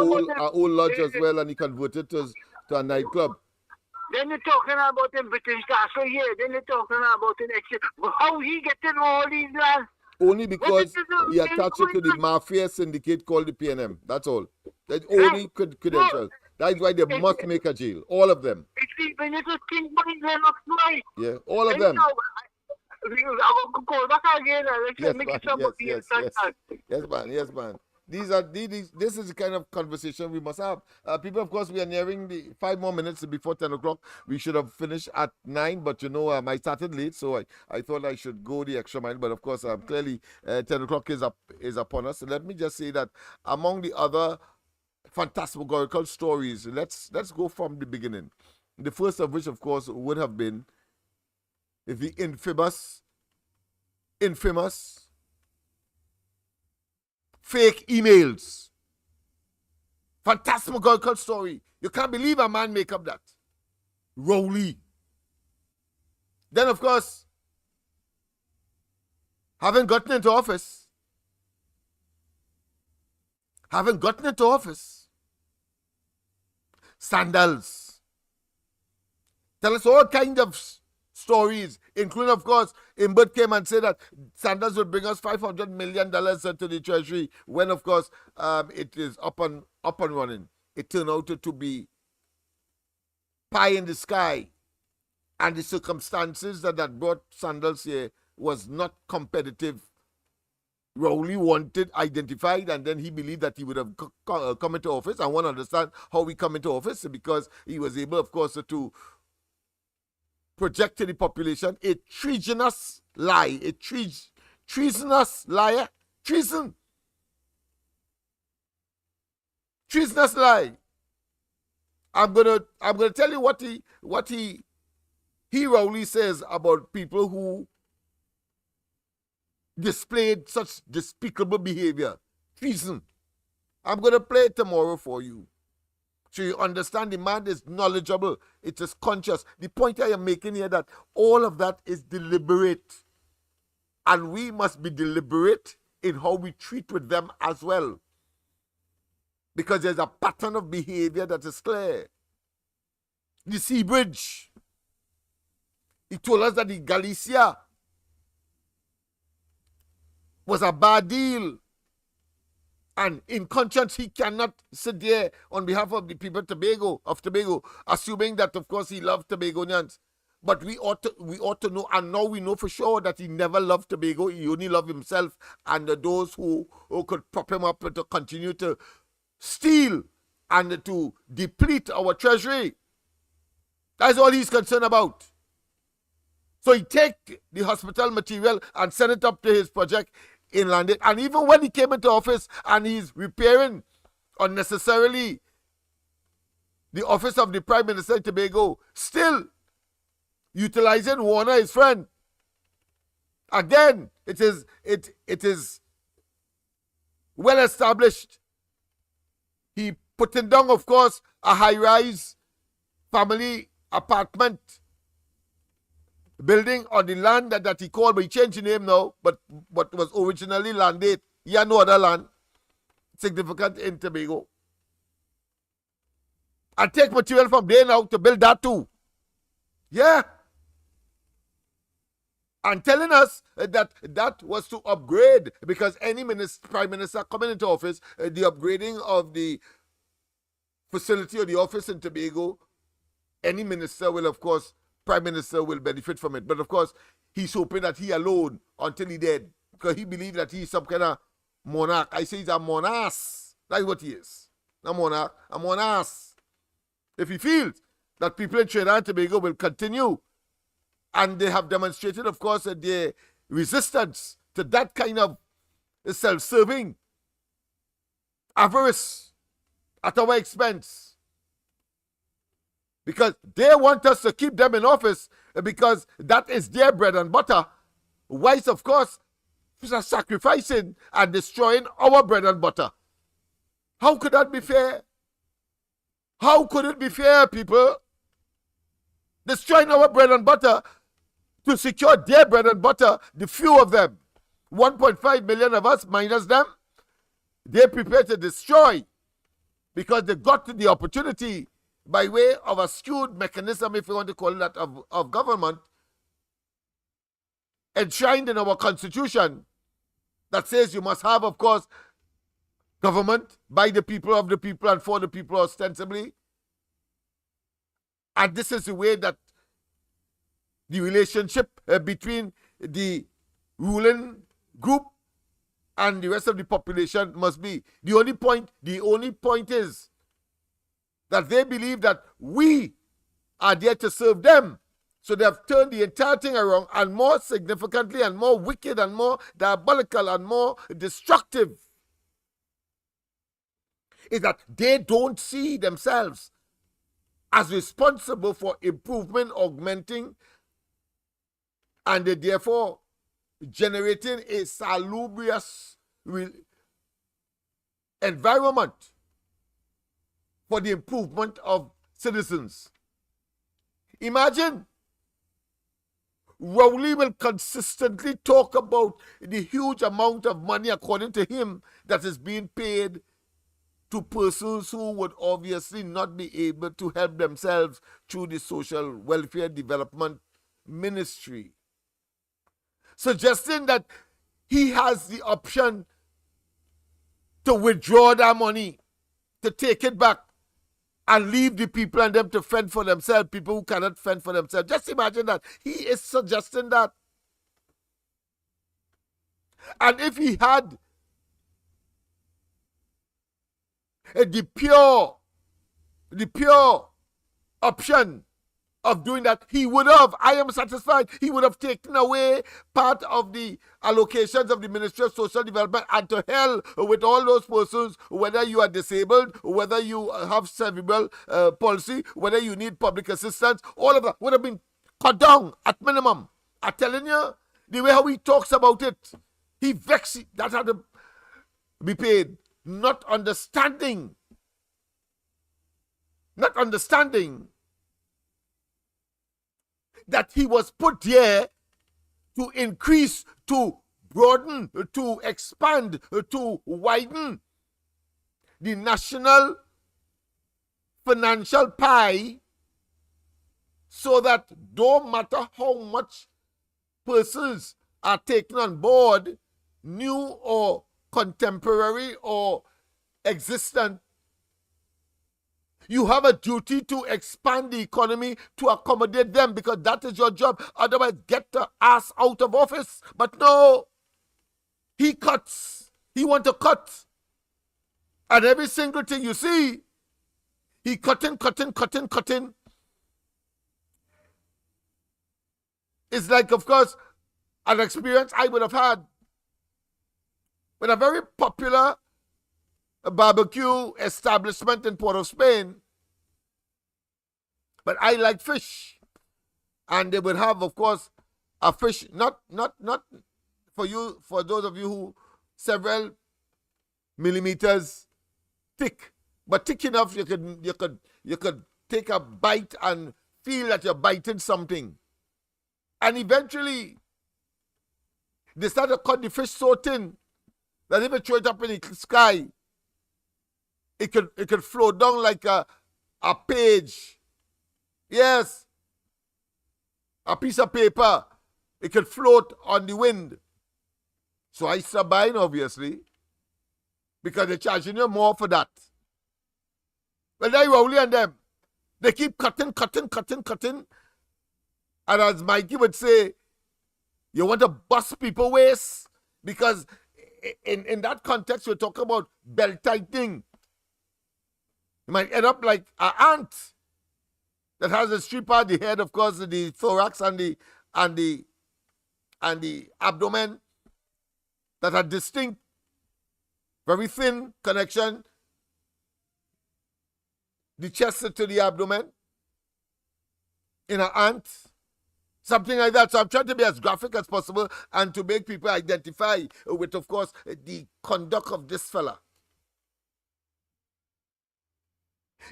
old lodge as well, and he converted to a nightclub. Then you're talking about in British Castle here. Then you're talking about in Exeter. How he getting all these lands? Only because he attached it to the mafia syndicate called the PNM. That's all. That's only credentials. That is why they must make a jail. All of them. When you just think about LENNOX, right? Yeah, all of them. I will go back again and Yes, man. This is the kind of conversation we must have. People, of course, we are nearing the 5 more minutes before 10 o'clock. We should have finished at 9, but I started late, so I thought I should go the extra mile. But of course, clearly 10 o'clock is upon us. So let me just say that among the other phantasmagorical stories, let's go from the beginning. The first of which, of course, would have been the infamous fake emails. Phantasmagorical story. You can't believe a man make up that. Rowley. Then, of course, having gotten into office, Sandals. Tell us all kinds of stories, including, of course, Imbert came and said that Sanders would bring us $500 million into the treasury when, of course, it is up and running. It turned out to be pie in the sky, and the circumstances that brought Sanders here was not competitive. Rowley wanted identified, and then he believed that he would have come into office. I want to understand how he come into office, because he was able, of course, to project to the population a treasonous lie, treasonous liar, treasonous lie. I'm gonna tell you what he Rowley says about people who displayed such despicable behavior, treason. I'm gonna play it tomorrow for you, so you understand the man is knowledgeable, it is conscious. The point I am making here that all of that is deliberate. And we must be deliberate in how we treat with them as well. Because there's a pattern of behavior that is clear. The Sea Bridge. He told us that the Galicia was a bad deal. And in conscience, he cannot sit there on behalf of the people of Tobago, assuming that, of course, he loved Tobagonians. But we ought to know, and now we know for sure that he never loved Tobago. He only loved himself and those who could prop him up to continue to steal and to deplete our treasury. That's all he's concerned about. So he take the hospital material and send it up to his project inland. And even when he came into office and he's repairing unnecessarily the office of the Prime Minister of Tobago, still utilizing Warner, his friend. Again, it is well established. He putting down, of course, a high-rise family apartment building on the land that he called, but he changed the name now, but was originally Land 8. He had no other land significant in Tobago. And take material from there now to build that too. Yeah. And telling us that was to upgrade, because any prime minister coming into office, the upgrading of the facility or the office in Tobago any minister will, of course, prime minister will benefit from it. But of course, he's hoping that he alone until he dead, because he believes that he's some kind of monarch. I say he's a monarch. That's what he is. Not monarch, a monarch. If he feels that people in Trinidad and Tobago will continue, and they have demonstrated, of course, their resistance to that kind of self-serving avarice at our expense, because they want us to keep them in office because that is their bread and butter, whilst, of course, sacrificing and destroying our bread and butter. How could that be fair? How could it be fair, people? Destroying our bread and butter to secure their bread and butter, the few of them, 1.5 million of us minus them, they're prepared to destroy because they got the opportunity by way of a skewed mechanism, if you want to call it that, of government, enshrined in our constitution, that says you must have, of course, government by the people, of the people, and for the people ostensibly. And this is the way that the relationship between the ruling group and the rest of the population must be. The only point is that they believe that we are there to serve them. So they have turned the entire thing around, and more significantly and more wicked and more diabolical and more destructive is that they don't see themselves as responsible for improvement, augmenting, and they therefore generating a salubrious environment for the improvement of citizens. Imagine Rowley will consistently talk about the huge amount of money, according to him, that is being paid to persons who would obviously not be able to help themselves through the social welfare development ministry, suggesting that he has the option to withdraw that money, to take it back, and leave the people and them to fend for themselves, people who cannot fend for themselves. Just imagine that. He is suggesting that. And if he had the pure option of doing that, he would have, I am satisfied, he would have taken away part of the allocations of the Ministry of Social Development, and to hell with all those persons, whether you are disabled, whether you have cerebral palsy, whether you need public assistance, all of that would have been cut down at minimum. I'm telling you, the way how he talks about it, he vexed that had to be paid, not understanding that he was put here to increase, to broaden, to expand, to widen the national financial pie, so that no matter how much persons are taken on board, new or contemporary or existent, you have a duty to expand the economy to accommodate them, because that is your job. Otherwise, get the ass out of office. But no, he cuts. He wants to cut. And every single thing you see, he cutting. It's like, of course, an experience I would have had with a very popular barbecue establishment in Port of Spain. But I like fish. And they would have, of course, a fish, not for you, for those of you who several millimeters thick, but thick enough you could take a bite and feel that you're biting something. And eventually, they started to cut the fish so thin that if you throw it up in the sky, it could float down like a page. Yes. A piece of paper. It could float on the wind. So I stopped buying, obviously, because they're charging you more for that. But they Rowley and them, They keep cutting. And as Mikey would say, you want to bust people waist? Because in that context, we're talking about belt tightening. You might end up like an ant that has a strip on the head, of course, the thorax and the abdomen that are distinct, very thin connection, the chest to the abdomen in an ant, something like that. So I'm trying to be as graphic as possible and to make people identify with, of course, the conduct of this fella.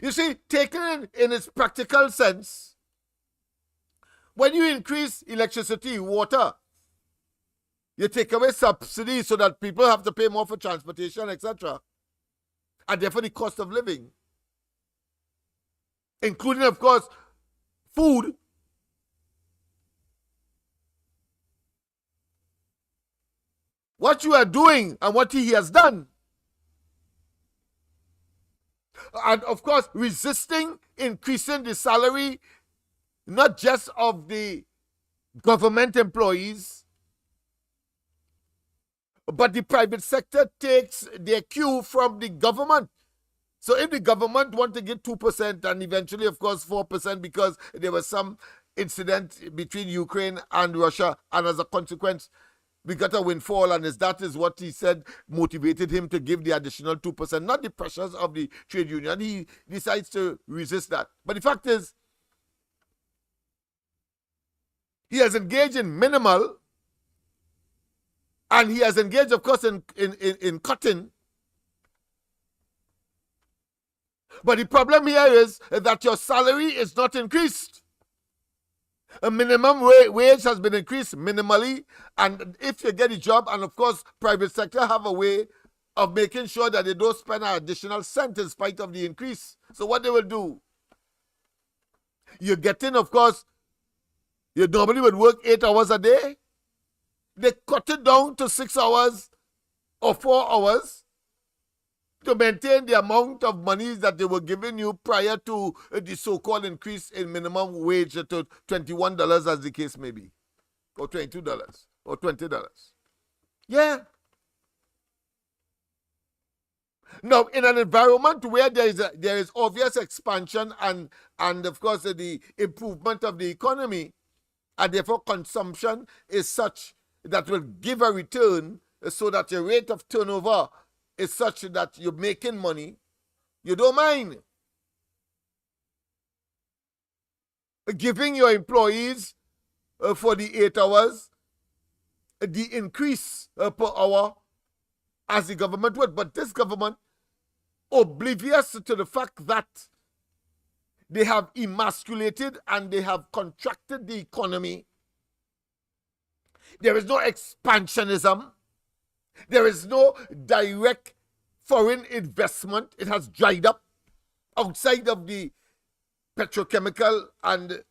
You see, taken in its practical sense, when you increase electricity, water, you take away subsidies so that people have to pay more for transportation, etc. And therefore the cost of living, including, of course, food. What you are doing and what he has done, and of course resisting increasing the salary, not just of the government employees, but the private sector takes their cue from the government. So if the government want to get 2% and eventually, of course, 4% because there was some incident between Ukraine and Russia, and as a consequence, we got a windfall, and that is what he said motivated him to give the additional 2%, not the pressures of the trade union. He decides to resist that. But the fact is, he has engaged in minimal, and he has engaged, of course, in cutting. But the problem here is that your salary is not increased. A minimum wage has been increased minimally, and if you get a job, and of course, private sector have a way of making sure that they don't spend an additional cent in spite of the increase. So what they will do, you're getting, of course, you normally would work 8 hours a day. They cut it down to 6 hours or 4 hours to maintain the amount of money that they were giving you prior to the so-called increase in minimum wage to $21, as the case may be, or $22 or $20. Yeah. Now, in an environment where there is obvious expansion and of course the improvement of the economy, and therefore consumption is such that will give a return, so that your rate of turnover is such that you're making money, you don't mind giving your employees for the 8 hours the increase per hour as the government would. But this government, oblivious to the fact that they have emasculated and they have contracted the economy. There is no expansionism. There is no direct foreign investment. It has dried up outside of the petrochemical and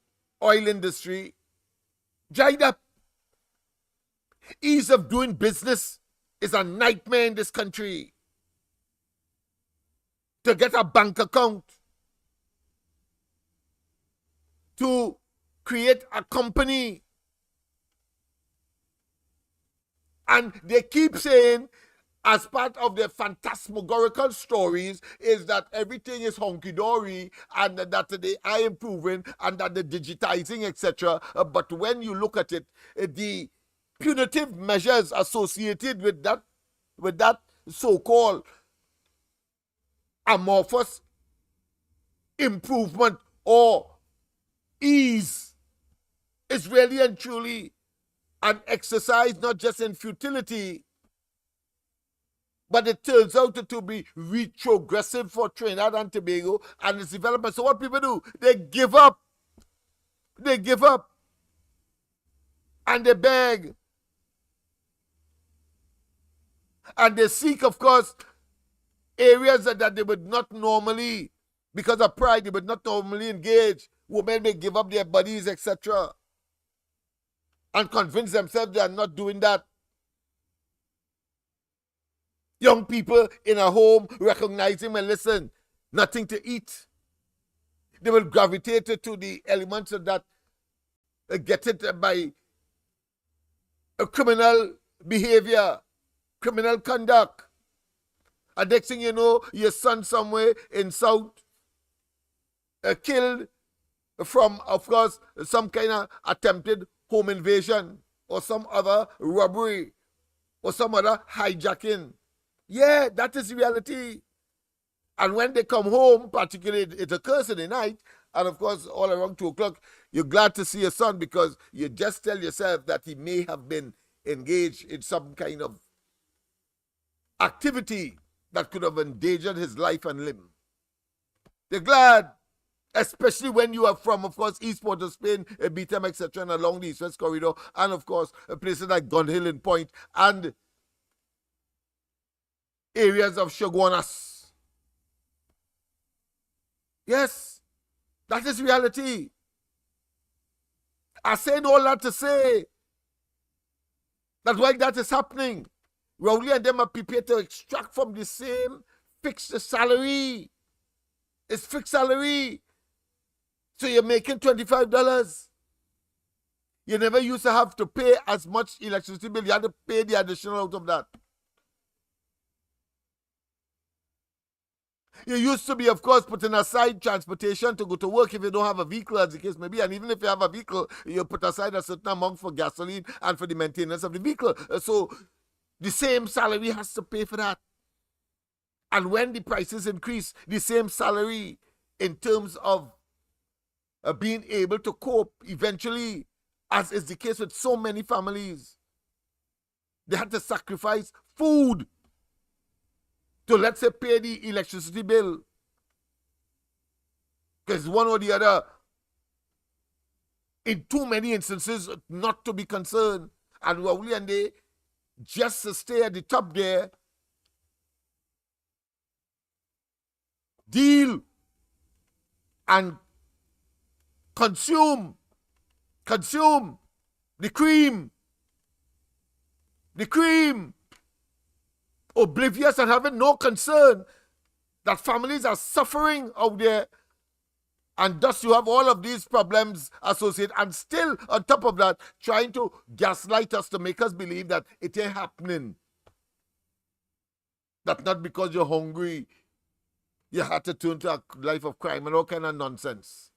oil industry. Dried up. Ease of doing business is a nightmare in this country. To get a bank account, to create a company. And they keep saying, as part of their phantasmagorical stories, is that everything is honky-dory and that they are improving and that they're digitizing, etc. But when you look at it, the punitive measures associated with that so-called amorphous improvement or ease is really and truly an exercise not just in futility, but it turns out to be retrogressive for Trinidad and Tobago and its development. So what people do, they give up. They give up. And they beg. And they seek, of course, areas that they would not normally, because of pride, they would not normally engage. Women may give up their bodies, etc. and convince themselves they are not doing that. Young people in a home recognizing, and listen, nothing to eat. They will gravitate to the elements of that, get it by a criminal behavior, criminal conduct. And next thing you know, your son somewhere in South killed from, of course, some kind of attempted home invasion or some other robbery or some other hijacking. Yeah, that is reality. And when they come home, particularly it occurs in the night, and of course all around 2 o'clock, you're glad to see your son because you just tell yourself that he may have been engaged in some kind of activity that could have endangered his life and limb. They're glad, especially when you are from, of course, East Port of Spain, Beetham, etc., and along the East-West Corridor, and of course, places like Gun Hill and Point, and areas of Chaguanas. Yes, that is reality. I said all that to say that while that is happening, Rowley and them are prepared to extract from the same fixed salary. It's fixed salary. So you're making $25. You never used to have to pay as much electricity bill. You had to pay the additional out of that. You used to be, of course, putting aside transportation to go to work if you don't have a vehicle, as the case may be. And even if you have a vehicle, you put aside a certain amount for gasoline and for the maintenance of the vehicle. So the same salary has to pay for that. And when the prices increase, the same salary in terms of being able to cope eventually, as is the case with so many families, they had to sacrifice food to, let's say, pay the electricity bill. Because one or the other, in too many instances, not to be concerned. And Rowley and they, just to stay at the top there, deal and consume the cream, oblivious and having no concern that families are suffering out there, and thus you have all of these problems associated, and still on top of that trying to gaslight us to make us believe that it ain't happening, that not because you're hungry you had to turn to a life of crime and all kind of nonsense.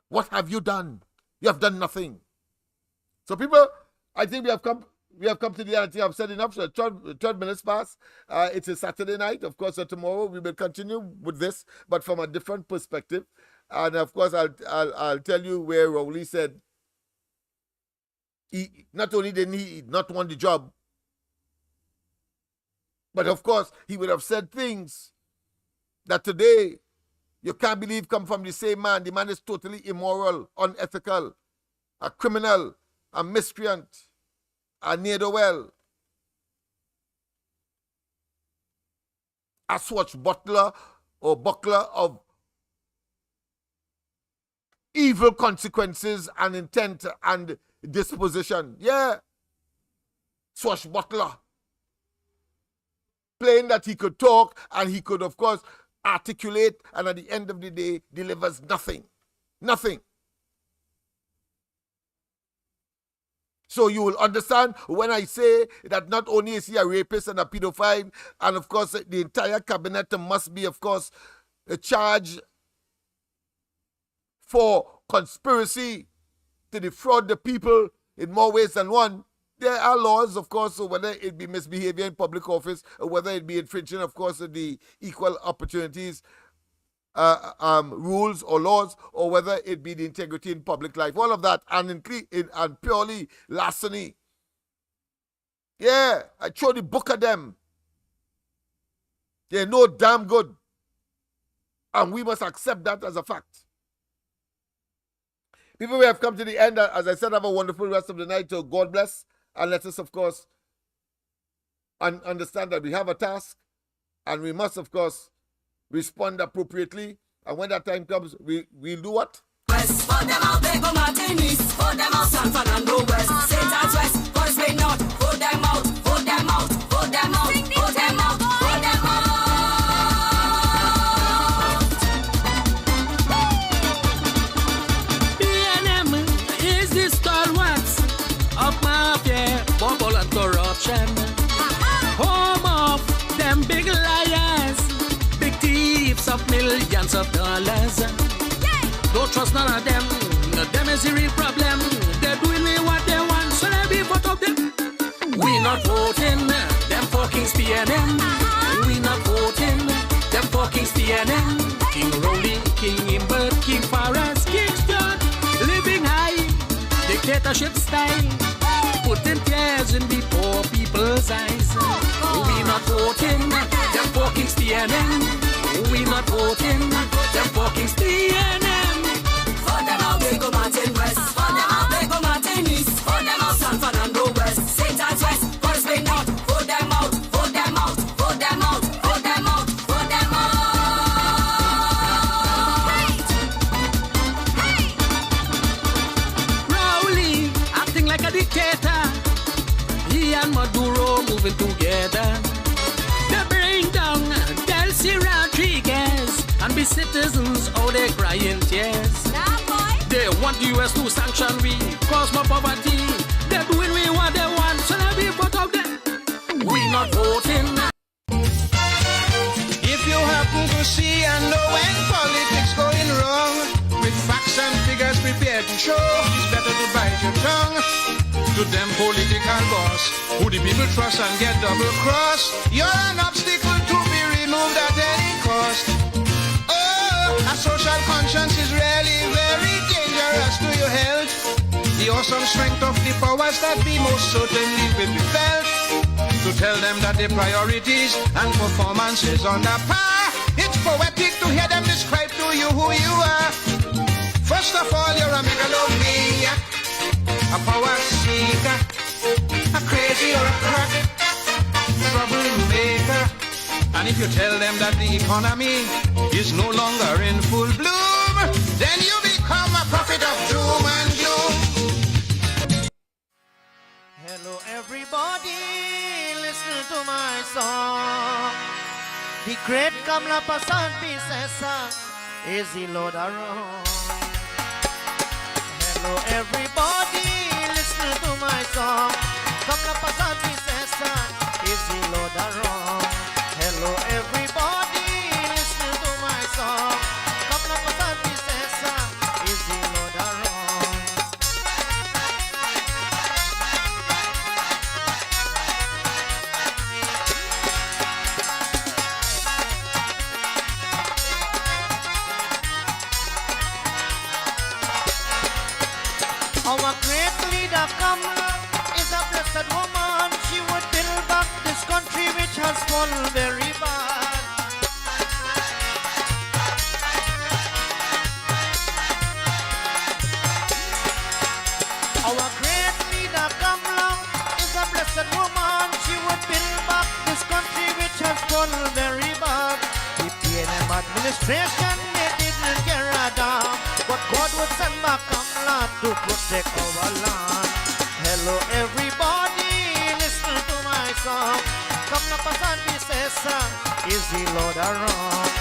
What have you done? You have done nothing. So people, I think we have come to the end. I think I've said enough. So 12 minutes past. It's a Saturday night. Of course, tomorrow we will continue with this, but from a different perspective. And of course, I'll tell you where Rowley said he not only didn't he not want the job, but of course he would have said things that today you can't believe come from the same man. The man is totally immoral, unethical, a criminal, a miscreant, a ne'er-do-well, a swashbuckler or buckler of evil consequences and intent and disposition. Yeah. Swashbuckler. Plain that he could talk and he could, of course, articulate, and at the end of the day delivers nothing. Nothing. So you will understand when I say that not only is he a rapist and a pedophile, and of course the entire cabinet must be, of course, charged for conspiracy to defraud the people in more ways than one. There are laws, of course, so whether it be misbehavior in public office, or whether it be infringing, of course, the equal opportunities rules or laws, or whether it be the integrity in public life. All of that, and purely larceny. Yeah, I throw the book at them. They're no damn good. And we must accept that as a fact. People, we have come to the end. As I said, have a wonderful rest of the night. So God bless. And let us, of course, understand that we have a task. And we must, of course, respond appropriately. And when that time comes, we'll do what? West, for them out, they go Martin East, for them out, San Fernando West, St. Anne's West, for Spain North, for them out, for them out, for them out, for them out, for them out. big liars, big thieves of millions of dollars. Don't trust none of them. Them is the real problem. They're doing me what they want, so let me vote of them. We not voting them for King's PNM. We not voting them for King's PNM. King Rowley, King Imbert, King Farras, King Stuart, living high, dictatorship style, putting tears in the poor people's eyes. We not voting them for King's PNM. We not voting them for King's PNM. For them out, they go Martin West. For them out, they go Martin East. For them out, San Fernando West. St. Anne's West, Forest Bay North. For them out, for them out, for them out, for them out, for them out. Rowley, acting like a dictator. He and Maduro moving together. They bring down Delcy Rodriguez and be citizens, oh they crying tears. They want the US to sanction we, cause more poverty. They're doing we what they want, so let me vote out them. We not voting. If you happen to see and know when politics going wrong, with facts and figures prepared to show, it's better to bite your tongue. To them political boss, who the people trust and get double cross, you're an obstacle to be removed at any cost. A social conscience is really very dangerous to your health. The awesome strength of the powers that be most certainly will be felt. To tell them that their priorities and performances on the par. It's poetic to hear them describe to you who you are. First of all, you're a megalomaniac, a power seeker, a crazy or a crack, troublemaker. And if you tell them that the economy is no longer in full bloom, then you become a prophet of doom and gloom. Hello everybody, listen to my song. The great Kamla Pasant Pisesa is the Lord around. Hello everybody, listen to my song. Kamla Pasant Pisesa is the Lord around. Hello everybody, listen to my song. Kamla Pasant Pisesa is the Lord around. Our great leader Kamla is a blessed woman. She would build back this country which has fallen very bad. Our great leader Kamla is a blessed woman. She would build back this country which has fallen very bad. The PNM administration, they didn't care a damn, but God would send back Kamla to protect our land. Hello everybody, listen to my song. Kamla Pasant Pisesa is the Lord around.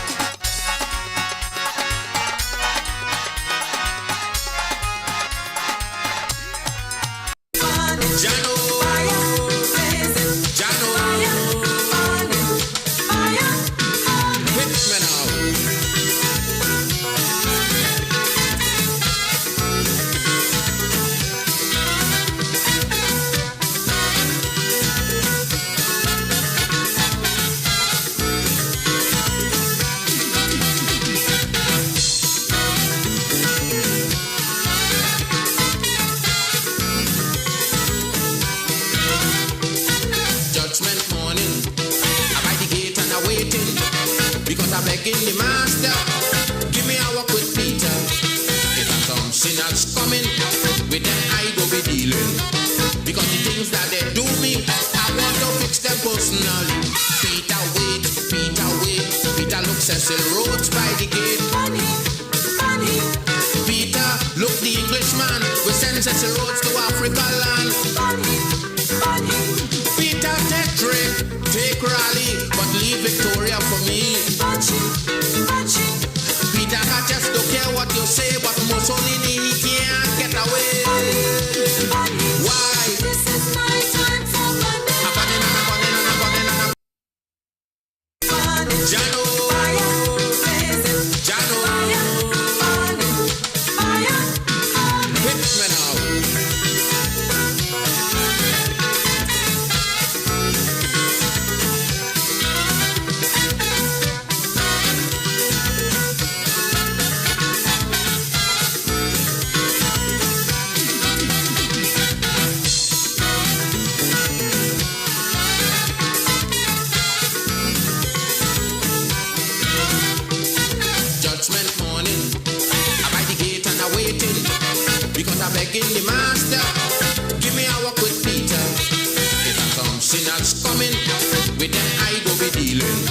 Begging the master, give me a walk with Peter. If some sinners coming, with them I go be dealing. Because the things that they do me, I want to fix them personally. Peter wait, Peter look Cecil Rhodes by the gate. Money. Peter look the Englishman, we send Cecil Rhodes to Africa land. Money. Peter take Drake, take Raleigh, but leave Victoria for me. Peter, I just don't care what you say, but Mussolini, he can't get away. Why? This is my time for money. Jano, Jano, hit me now. Judgment morning, I'm by the gate and I'm waiting, because I'm begging the master, give me a walk with Peter. If some sinners coming, with them I go be dealing,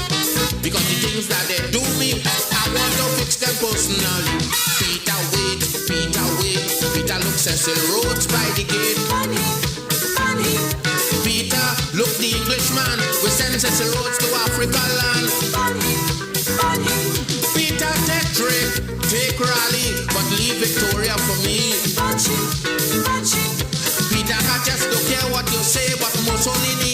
because the things that they do me, I want to fix them personally. Peter wait, Peter look Cecil Rhodes by the gate. Peter look the Englishman, we send Cecil Rhodes to Africa land. Peter take Drake, take Raleigh, but leave Victoria for me. Peter, I just don't care what you say, but Mussolini